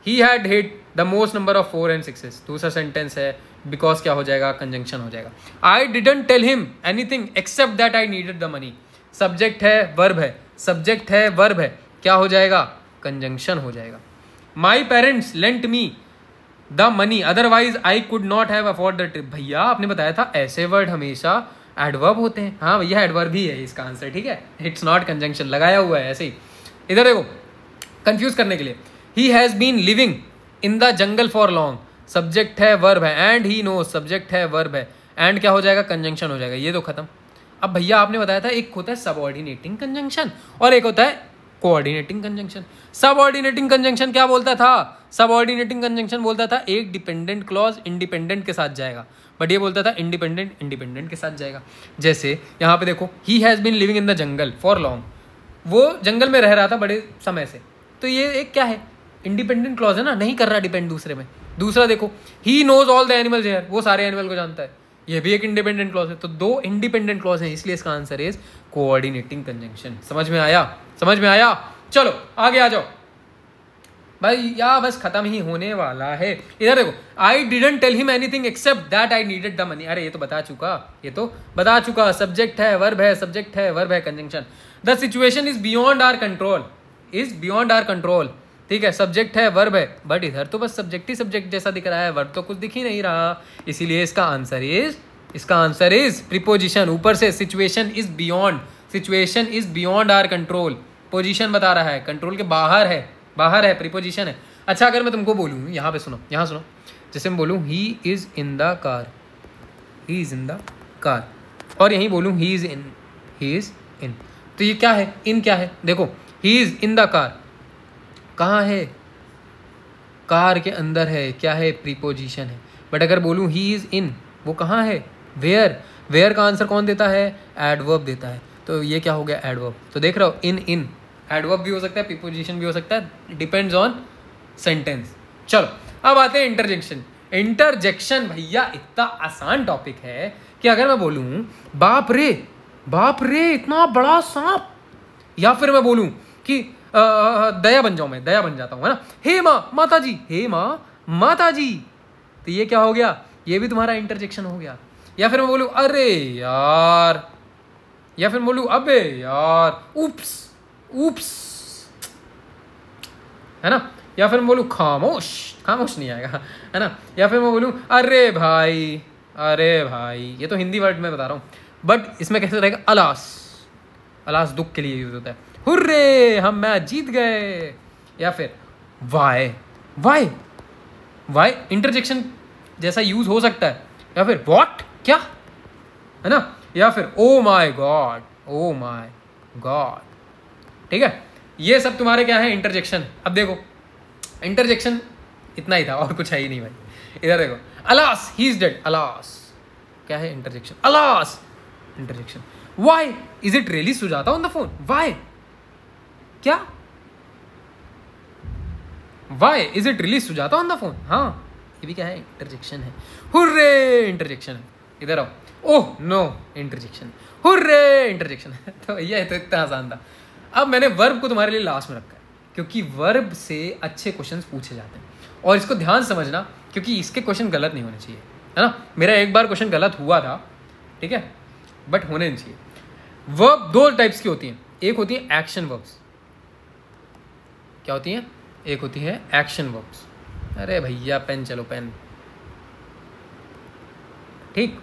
he had hit the most number of 4 and 6, दूसरा सेंटेंस है, बिकॉज क्या हो जाएगा? कंजंक्शन हो जाएगा। I didn't tell him anything except that I needed the money, subject है वर्ब है, सब्जेक्ट है वर्ब है, क्या हो जाएगा? कंजंक्शन हो जाएगा। My parents lent me the money otherwise I could not have afford the trip, भैया आपने बताया था ऐसे वर्ड हमेशा एडवर्ब होते हैं। हाँ भैया एडवर्ब ही है इसका आंसर, ठीक है, इट्स नॉट कंजंक्शन, लगाया हुआ है ऐसे ही। इधर देखो कंफ्यूज करने के लिए, he has been living in the jungle for long, subject है वर्ब है, एंड ही नो, सब्जेक्ट है वर्ब है, एंड क्या हो जाएगा? कंजंक्शन हो जाएगा। ये तो खत्म। अब भैया आपने बताया था एक होता है सबऑर्डिनेटिंग कंजंक्शन और एक होता है कोऑर्डिनेटिंग कंजंक्शन। सबऑर्डिनेटिंग कंजंक्शन क्या बोलता था? सबऑर्डिनेटिंग कंजंक्शन बोलता था एक डिपेंडेंट क्लॉज इंडिपेंडेंट के साथ जाएगा, बट ये बोलता था इंडिपेंडेंट इंडिपेंडेंट के साथ जाएगा। जैसे यहाँ पे देखो, he has been living in the jungle for long, वो जंगल में रह रहा था बड़े समय से, तो ये एक क्या है? इंडिपेंडेंट क्लॉज है ना, नहीं कर रहा डिपेंड दूसरे में। दूसरा देखो, he knows all the animals here, वो सारे एनिमल को जानता है, ये भी एक इंडिपेंडेंट क्लॉज है। तो दो इंडिपेंडेंट क्लॉज हैं, इसलिए इसका आंसर इज कोऑर्डिनेटिंग कंजंक्शन। समझ में आया? समझ में आया? चलो आगे आ जाओ भाई, या बस खत्म ही होने वाला है। इधर देखो, I didn't tell him anything except that I needed the money, अरे ये तो बता चुका, ये तो बता चुका, सब्जेक्ट है वर्ब है, सब्जेक्ट है वर्ब है, conjunction. The situation is beyond our control, is beyond our control, ठीक है, सब्जेक्ट है वर्ब है, बट इधर तो बस सब्जेक्ट ही सब्जेक्ट जैसा दिख रहा है, वर्ब तो कुछ दिख ही नहीं रहा, इसीलिए इसका आंसर इज प्रीपोजिशन। ऊपर से situation is beyond, situation is beyond our control, position बता रहा है, कंट्रोल के बाहर है, बाहर है, प्रीपोजिशन है। अच्छा अगर मैं तुमको बोलूँ, यहाँ पे सुनो, यहाँ सुनो, जैसे मैं बोलूँ he is in the car, he is in the car, और यहीं बोलूँ ही इज इन, तो ये क्या है? इन क्या है? देखो he is in the car, कहाँ है? कार के अंदर है, क्या है? प्रीपोजिशन है। बट अगर बोलूँ ही इज इन, वो कहाँ है? वेयर, वेयर का आंसर कौन देता है? एडवर्ब देता है, तो ये क्या हो गया? एडवर्ब। तो देख रहे हो, इन एडवर्ब भी हो सकता है, प्रीपोजिशन भी हो सकता है, डिपेंड्स ऑन सेंटेंस। चलो अब आते हैं इंटरजेक्शन। इंटरजेक्शन भैया इतना आसान टॉपिक है कि अगर मैं बोलूँ बाप रे इतना बड़ा सांप, या फिर मैं बोलूँ कि दया बन जाऊँ, मैं दया बन जाता हूँ, है ना, हे माँ माता जी, हे माँ माता जी, तो ये क्या हो गया? ये भी तुम्हारा इंटरजेक्शन हो गया। या फिर मैं बोलूँ अरे यार, या फिर बोलूँ अबे यार, उप्स, है ना, या फिर मैं बोलूँ खामोश नहीं आएगा, है ना, या फिर मैं बोलूँ अरे भाई, ये तो हिंदी वर्ड में बता रहा हूँ, बट इसमें कैसे रहेगा? अलास दुख के लिए यूज होता है। हुर्रे हम मैच जीत गए। या फिर वाई, वाई वाई इंटरजेक्शन जैसा यूज हो सकता है। या फिर व्हाट, क्या, है ना। या फिर ओ माई गॉड, ओ माई गॉड। ठीक है, ये सब तुम्हारे क्या है, इंटरजेक्शन। अब देखो इंटरजेक्शन इतना ही था और कुछ है ही नहीं भाई। इधर देखो, alas he is dead, alas क्या है, interjection, alas interjection. Why is it really Sujata on the phone, why, क्या, why is it really Sujata on the phone, हाँ ये भी क्या है, इंटरजेक्शन है। हुर्रे इंटरजेक्शन है। इधर आओ, oh no interjection, hurray interjection है। तो भैया तो इतना आसान था। अब मैंने वर्ब को तुम्हारे लिए लास्ट में रखा है क्योंकि वर्ब से अच्छे क्वेश्चंस पूछे जाते हैं। और इसको ध्यान समझना क्योंकि इसके क्वेश्चन गलत नहीं होने चाहिए, है ना। मेरा एक बार क्वेश्चन गलत हुआ था, ठीक है, बट होने नहीं चाहिए। वर्ब दो टाइप्स की होती हैं, एक होती है एक्शन वर्ब्स। क्या होती हैं, एक होती है एक्शन वर्ब्स। अरे भैया पेन चलो पेन, ठीक।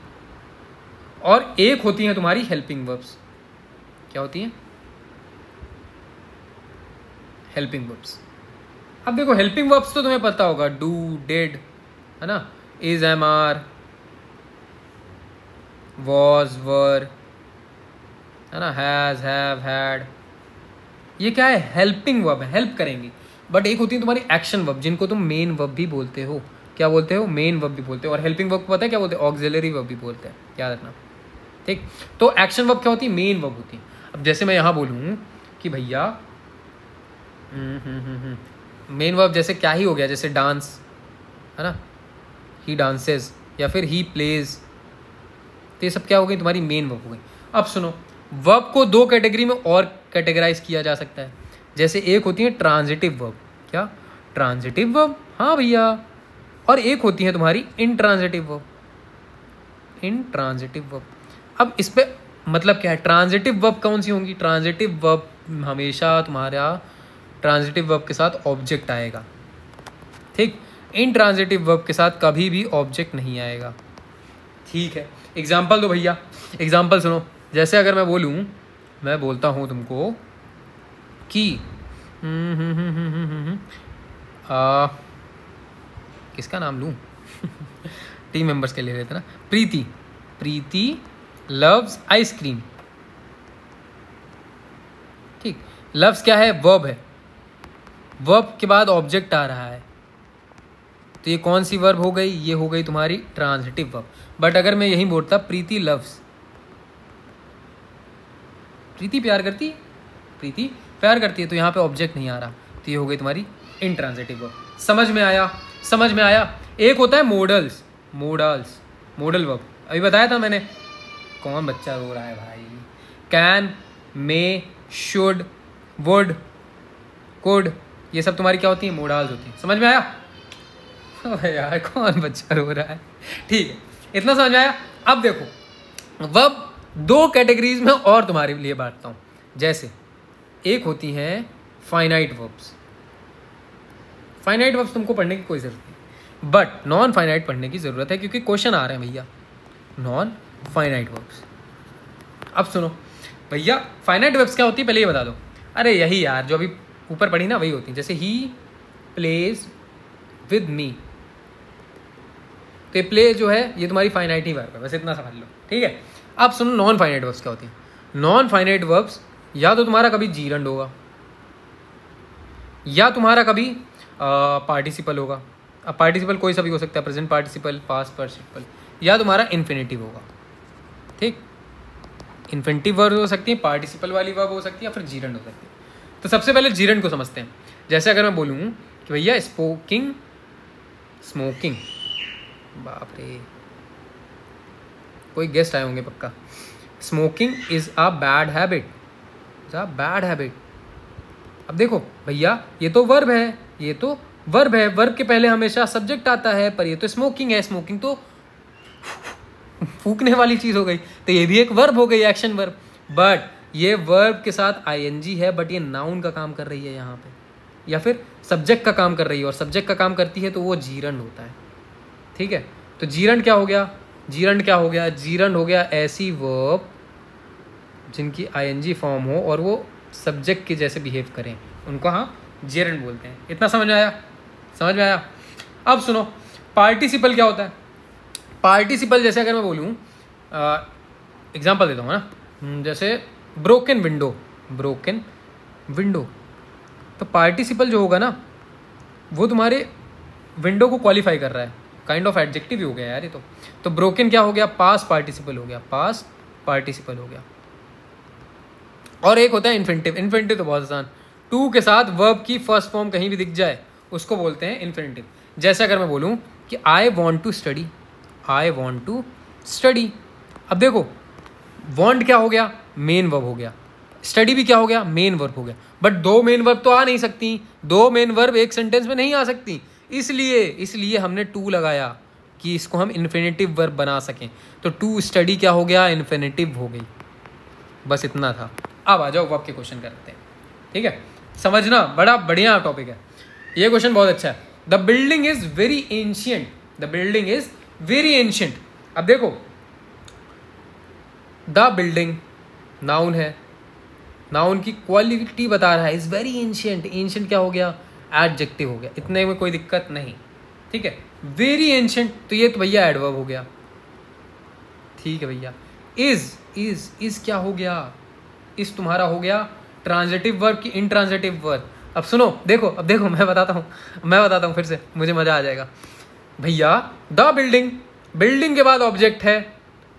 और एक होती है तुम्हारी हेल्पिंग वर्ब्स। क्या होती हैं, हेल्पिंग वर्ब्स। अब देखो हेल्पिंग वर्ब्स तो तुम्हें पता होगा, डू, डिड, है ना, इज, एम, आर, वॉज, वर, है ना, हैज, हैव, हैड। ये क्या है, हेल्पिंग वर्ब है, हेल्प करेंगी। बट एक होती है तुम्हारी एक्शन वर्ब जिनको तुम मेन वर्ब भी बोलते हो। क्या बोलते हो, मेन वर्ब भी बोलते हो। और हेल्पिंग वर्ब को पता है क्या बोलते हैं, ऑक्सिलरी वर्ब भी बोलते हैं, याद रखना, ठीक। तो एक्शन वर्ब क्या होती है, मेन वर्ब होती है। अब जैसे मैं यहाँ बोलूँ कि भैया मेन वर्ब जैसे क्या ही हो गया, जैसे डांस, है ना, ही डांसेस, या फिर ही प्लेज, तो ये सब क्या हो गई, तुम्हारी मेन वर्ब हो गई। अब सुनो, वर्ब को दो कैटेगरी में और कैटेगराइज किया जा सकता है। जैसे एक होती है ट्रांजिटिव वर्ब, क्या, ट्रांजिटिव वर्ब, हाँ भैया। और एक होती है तुम्हारी इंट्रांजिटिव वर्ब, इंट्रांजिटिव वर्ब। अब इस पे मतलब क्या है, ट्रांजिटिव वर्ब कौन सी होंगी, ट्रांजिटिव वर्ब हमेशा तुम्हारा ट्रांजिटिव वर्ब के साथ ऑब्जेक्ट आएगा, ठीक। इंट्रांजिटिव वर्ब के साथ कभी भी ऑब्जेक्ट नहीं आएगा, ठीक है। एग्जाम्पल दो भैया, एग्जाम्पल सुनो। जैसे अगर मैं बोलूँ, मैं बोलता हूँ तुमको कि किसका नाम लूँ टीम मेंबर्स के ले लेते ना, प्रीति, प्रीति लव्स आइसक्रीम, ठीक। लव्स क्या है, वर्ब है, वर्ब के बाद ऑब्जेक्ट आ रहा है, तो ये कौन सी वर्ब हो गई, ये हो गई तुम्हारी ट्रांजिटिव वर्ब। बट अगर मैं यही बोलता प्रीति लव्स, प्रीति प्यार करती है, प्रीति प्यार करती है, तो यहाँ पे ऑब्जेक्ट नहीं आ रहा, तो ये हो गई तुम्हारी इंट्रांजिटिव वर्ब। समझ में आया, समझ में आया। एक होता है मोडल्स, मोडल्स, मोडल वर्ब, अभी बताया था मैंने। कौन बच्चा रो रहा है भाई, can, may, should, would, could, ये सब तुम्हारी क्या होती है, मोडल्स होती है। समझ में आया, यार कौन बच्चा रो रहा है, ठीक है, इतना समझ में आया। अब देखो वर्ब दो कैटेगरीज में और तुम्हारे लिए बांटता हूँ। जैसे एक होती हैं फाइनाइट वर्ब्स, फाइनाइट वर्ब्स तुमको पढ़ने की कोई ज़रूरत नहीं, बट नॉन फाइनाइट पढ़ने की ज़रूरत है क्योंकि क्वेश्चन आ रहे हैं भैया, नॉन फाइनाइट वर्ब्स। अब सुनो भैया, फाइनाइट वर्ब्स क्या होती है पहले ये बता दो। अरे यही यार जो अभी ऊपर पढ़ी ना वही होती है। जैसे ही प्लेज विद मी, तो प्ले जो है ये तुम्हारी फाइनाइट ही वर्ब है, बस इतना समझ लो, ठीक है। अब सुनो नॉन फाइनाइट वर्ब्स क्या होती हैं। नॉन फाइनाइट वर्ब्स या तो तुम्हारा कभी जीरंड होगा, या तुम्हारा कभी पार्टिसिपल होगा। अब पार्टिसिपल कोई सा भी हो सकता है, प्रेजेंट पार्टिसिपल, पास्ट पार्टिसिपल, या तुम्हारा इन्फिनेटिव होगा, ठीक। इन्फिनेटिव वर्ब हो सकती है, पार्टिसिपल वाली वर्ब हो सकती है, या फिर जीरंड हो सकती है। तो सबसे पहले जीरंड को समझते हैं। जैसे अगर मैं बोलूँ कि भैया स्पोकिंग, स्मोकिंग, बाप रे कोई गेस्ट आए होंगे पक्का। Smoking is a bad habit, is a bad habit. अब देखो भैया ये तो वर्ब है, ये तो वर्ब है, वर्ब के पहले हमेशा सब्जेक्ट आता है, पर ये तो स्मोकिंग है, स्मोकिंग तो फूकने वाली चीज हो गई, तो ये भी एक वर्ब हो गई, एक्शन वर्ब। बट ये वर्ब के साथ आईएनजी है, बट ये नाउन का काम कर रही है यहाँ पे, या फिर सब्जेक्ट का काम कर रही है, और सब्जेक्ट का काम करती है तो वो जीरंड होता है, ठीक है। तो जीरंड क्या हो गया, जीरंड क्या हो गया, जीरंड हो गया ऐसी वर्ब जिनकी आईएनजी फॉर्म हो और वो सब्जेक्ट के जैसे बिहेव करें उनको हाँ जेरेंड बोलते हैं। इतना समझ में आया? समझ में आया? अब सुनो पार्टिसिपल क्या होता है। पार्टिसिपल जैसे अगर मैं बोलूँ एग्जांपल देता हूँ ना, जैसे ब्रोकन विंडो, तो पार्टिसिपल जो होगा ना वो तुम्हारे विंडो को क्वालिफाई कर रहा है, काइंड ऑफ एडजेक्टिव ही हो गया यार ये तो ब्रोकन क्या हो गया? पास्ट पार्टिसिपल हो गया। और एक होता है इन्फिनिटिव तो बहुत आसान, टू के साथ वर्ब की फर्स्ट फॉर्म कहीं भी दिख जाए उसको बोलते हैं इन्फिनिटिव। जैसे अगर मैं बोलूँ कि आई वॉन्ट टू स्टडी, अब देखो वॉन्ट क्या हो गया? मेन वर्ब हो गया। स्टडी भी क्या हो गया? मेन वर्ब हो गया। बट दो मेन वर्ब तो आ नहीं सकती, दो मेन वर्ब एक सेंटेंस में नहीं आ सकती, इसलिए हमने टू लगाया कि इसको हम इन्फिनिटिव वर्ब बना सकें। तो टू स्टडी क्या हो गया? इन्फिनिटिव हो गई। बस इतना था। अब आ जाओ वर्ब के क्वेश्चन करते हैं, ठीक है? समझना, बड़ा बढ़िया टॉपिक है ये। क्वेश्चन बहुत अच्छा है। The building is very ancient. अब देखो द बिल्डिंग नाउन है, नाउन की क्वालिटी बता रहा है, इज वेरी एंशियंट क्या हो गया? एडजेक्टिव हो गया। इतने में कोई दिक्कत नहीं, ठीक है? वेरी एंशियंट तो ये तो भैया एडवर्ब हो गया, ठीक है भैया। इज क्या हो गया? इस तुम्हारा हो गया ट्रांजिटिव वर्ब की इंट्रांजिटिव वर्ब। अब सुनो, देखो मैं बताता हूँ फिर से, मुझे मजा आ जाएगा भैया। द बिल्डिंग के बाद ऑब्जेक्ट है,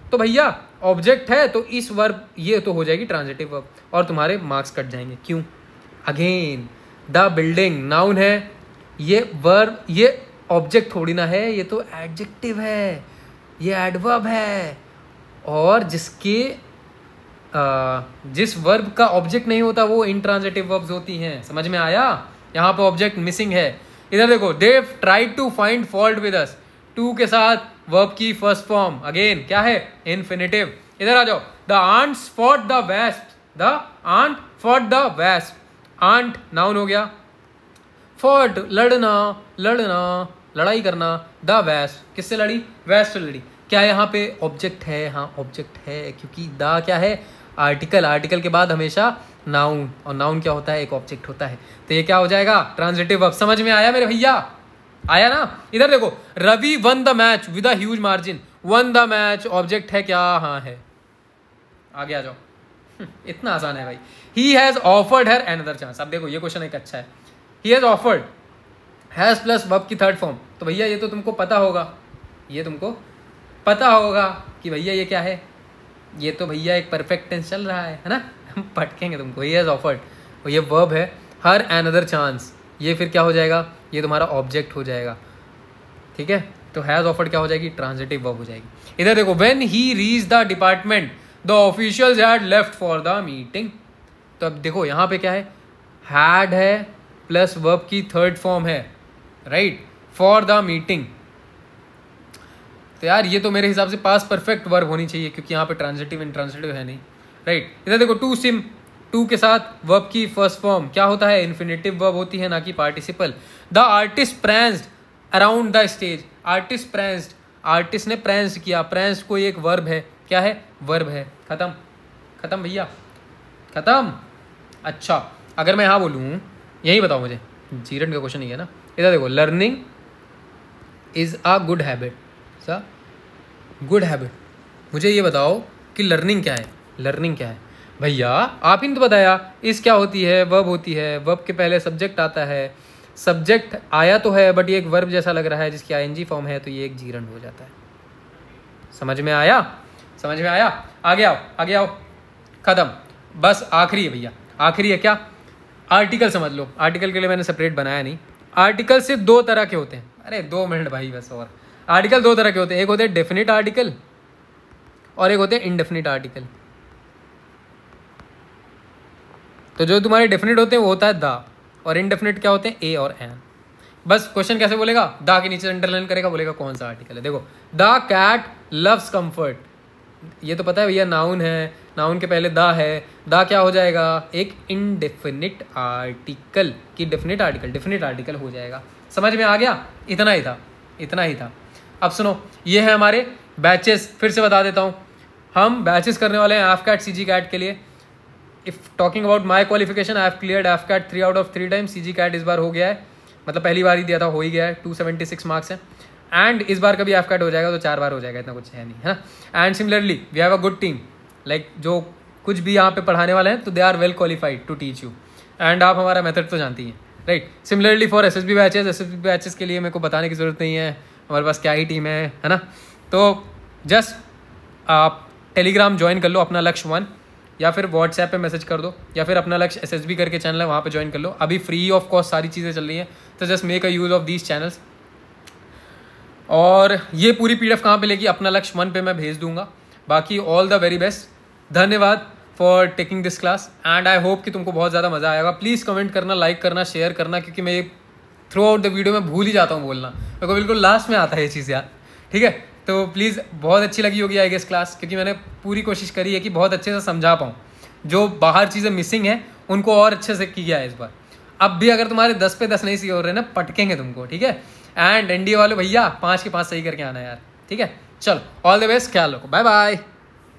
तो भैया ऑब्जेक्ट है तो इस वर्ब ये तो हो जाएगी ट्रांजिटिव वर्ब और तुम्हारे मार्क्स कट जाएंगे। क्यों? अगेन द बिल्डिंग नाउन है, ये वर्ब ये ऑब्जेक्ट थोड़ी ना है, ये तो एडजेक्टिव है, ये एडवर्ब है। और जिस वर्ब का ऑब्जेक्ट नहीं होता वो इंट्रांजिटिव वर्ब्स होती हैं। समझ में आया? यहाँ पे ऑब्जेक्ट मिसिंग है। इधर देखो, they tried to find fault with us, to के साथ वर्ब की फर्स्ट फॉर्म अगेन क्या है? इन्फिनिटिव। इधर आ जाओ, the ants fought the waste, ant noun हो गया, फॉट लड़ना, लड़ाई करना, द वेस्ट किससे लड़ी? वेस्ट से लड़ी। क्या यहाँ पे ऑब्जेक्ट है? हाँ ऑब्जेक्ट है, क्योंकि द क्या है? आर्टिकल के बाद हमेशा नाउन, और नाउन क्या होता है? एक ऑब्जेक्ट होता है। तो ये क्या हो जाएगा? Transitive verb. समझ में आया मेरे भैया? आया ना? इधर देखो, Ravi won the match with a huge margin, won the match object है क्या? हाँ है। आगे आ जाओ, इतना आसान है भाई। He has offered her another chance. अब देखो ये क्वेश्चन एक अच्छा है। He has offered, has plus verb की थर्ड फॉर्म, तो भैया ये तो तुमको पता होगा, कि भैया ये क्या है? ये तो भैया एक परफेक्ट टेंस चल रहा है ना? हम पटकेंगे तुमको। ही हैज ऑफर्ड और ये वर्ब है, हर अनदर चांस, ये फिर क्या हो जाएगा? ये तुम्हारा ऑब्जेक्ट हो जाएगा, ठीक है? तो हैज ऑफर्ड क्या हो जाएगी? ट्रांजिटिव वर्ब हो जाएगी। इधर देखो, when he reach the department the officials had left for the meeting. तो अब देखो यहाँ पे क्या है? हैड है प्लस वर्ब की थर्ड फॉर्म है, राइट? For the meeting. तो यार ये तो मेरे हिसाब से पास परफेक्ट वर्ब होनी चाहिए, क्योंकि यहाँ पे ट्रांजिटिव इंट्रांजिटिव है नहीं, राइट? इधर देखो, टू सिम, टू के साथ वर्ब की फर्स्ट फॉर्म क्या होता है? इन्फिनिटिव वर्ब होती है, ना कि participle. The artist pranced around the stage, artist pranced, artist ने प्रैंस्ड किया, प्रैंस्ड कोई एक वर्ब है, क्या है? वर्ब है। खत्म भैया, खत्म। अच्छा अगर मैं यहाँ बोलूँ, यही बताओ मुझे, जीरन का क्वेश्चन ही है ना? इधर देखो, learning is a good habit, good habit. मुझे ये बताओ कि लर्निंग क्या है? भैया आप ही ने तो बताया, इस क्या होती है? वर्ब होती है, वर्ब के पहले सब्जेक्ट आता है, सब्जेक्ट आया तो है बट ये एक वर्ब जैसा लग रहा है जिसकी आईएनजी फॉर्म है, तो ये एक जीरंड हो जाता है। समझ में आया? आगे आओ, खत्म। बस आखिरी है भैया, आखिरी है क्या? आर्टिकल समझ लो। आर्टिकल के लिए मैंने सेपरेट बनाया नहीं। आर्टिकल से दो तरह के होते हैं। अरे 2 मिनट भाई बस। और आर्टिकल दो तरह के होते हैं, एक होते हैं डेफिनिट आर्टिकल और एक होते हैं इनडेफिनिट आर्टिकल। तो जो तुम्हारे डेफिनेट होते हैं वो होता है द, और इनडेफिनेट क्या होते हैं? ए और एन। बस क्वेश्चन कैसे बोलेगा? द के नीचे अंडरलाइन करेगा, बोलेगा कौन सा आर्टिकल है। देखो, द कैट लव्स कंफर्ट, ये तो पता है भैया नाउन है, नाउन के पहले द है, द क्या हो जाएगा? एक इनडेफिनिट आर्टिकल की डेफिनिट आर्टिकल हो जाएगा। समझ में आ गया? इतना ही था। अब सुनो, ये है हमारे बैचेस। फिर से बता देता हूँ, हम बैचेस करने वाले हैं एफकैट CG कैट के लिए। If talking about my qualification, I have cleared F CAT 3 out of 3 times. C G CAT इस बार हो गया है, मतलब पहली बार ही दिया था, हो ही गया है, 276 मार्क्स है। एंड इस बार कभी एफ कैट हो जाएगा तो 4 बार हो जाएगा, इतना कुछ है नहीं, है ना। And similarly we have a good team, like जो कुछ भी यहाँ पे पढ़ाने वाले हैं तो they are well qualified to teach you. And आप हमारा मेथड तो जानती हैं, right. Similarly for S S B batches के लिए मेरे को बताने की ज़रूरत नहीं है, हमारे पास क्या ही टीम है ना। तो जस्ट आप टेलीग्राम ज्वाइन कर लो अपना लक्ष्य 1, या फिर व्हाट्सएप पे मैसेज कर दो, या फिर अपना लक्ष्य SSB करके चैनल है वहाँ पे ज्वाइन कर लो। अभी फ्री ऑफ कॉस्ट सारी चीज़ें चल रही हैं, तो just make a use of these channels. और ये पूरी PDF कहाँ पे लेगी, अपना लक्ष्य 1 पे मैं भेज दूंगा। बाकी ऑल द वेरी बेस्ट, धन्यवाद for taking this class and I hope कि तुमको बहुत ज़्यादा मज़ा आएगा। प्लीज़ कमेंट करना, लाइक करना, शेयर करना, क्योंकि मैं थ्रू आउट द वीडियो में भूल ही जाता हूँ बोलना, मेरे को बिल्कुल लास्ट में आता है ये चीज़ यार, ठीक है। तो प्लीज़, बहुत अच्छी लगी होगी आई गेस क्लास, क्योंकि मैंने पूरी कोशिश करी है कि बहुत अच्छे से समझा पाऊँ। जो बाहर चीज़ें मिसिंग हैं उनको और अच्छे से किया है इस बार। अब भी अगर तुम्हारे 10 पे 10 नहीं सही हो रहे ना, पटकेंगे तुमको, ठीक है। एंड NDA वाले भैया 5 के 5 सही करके आना यार, ठीक है। चलो, ऑल द बेस्ट, ख्याल रखो, बाय बाय।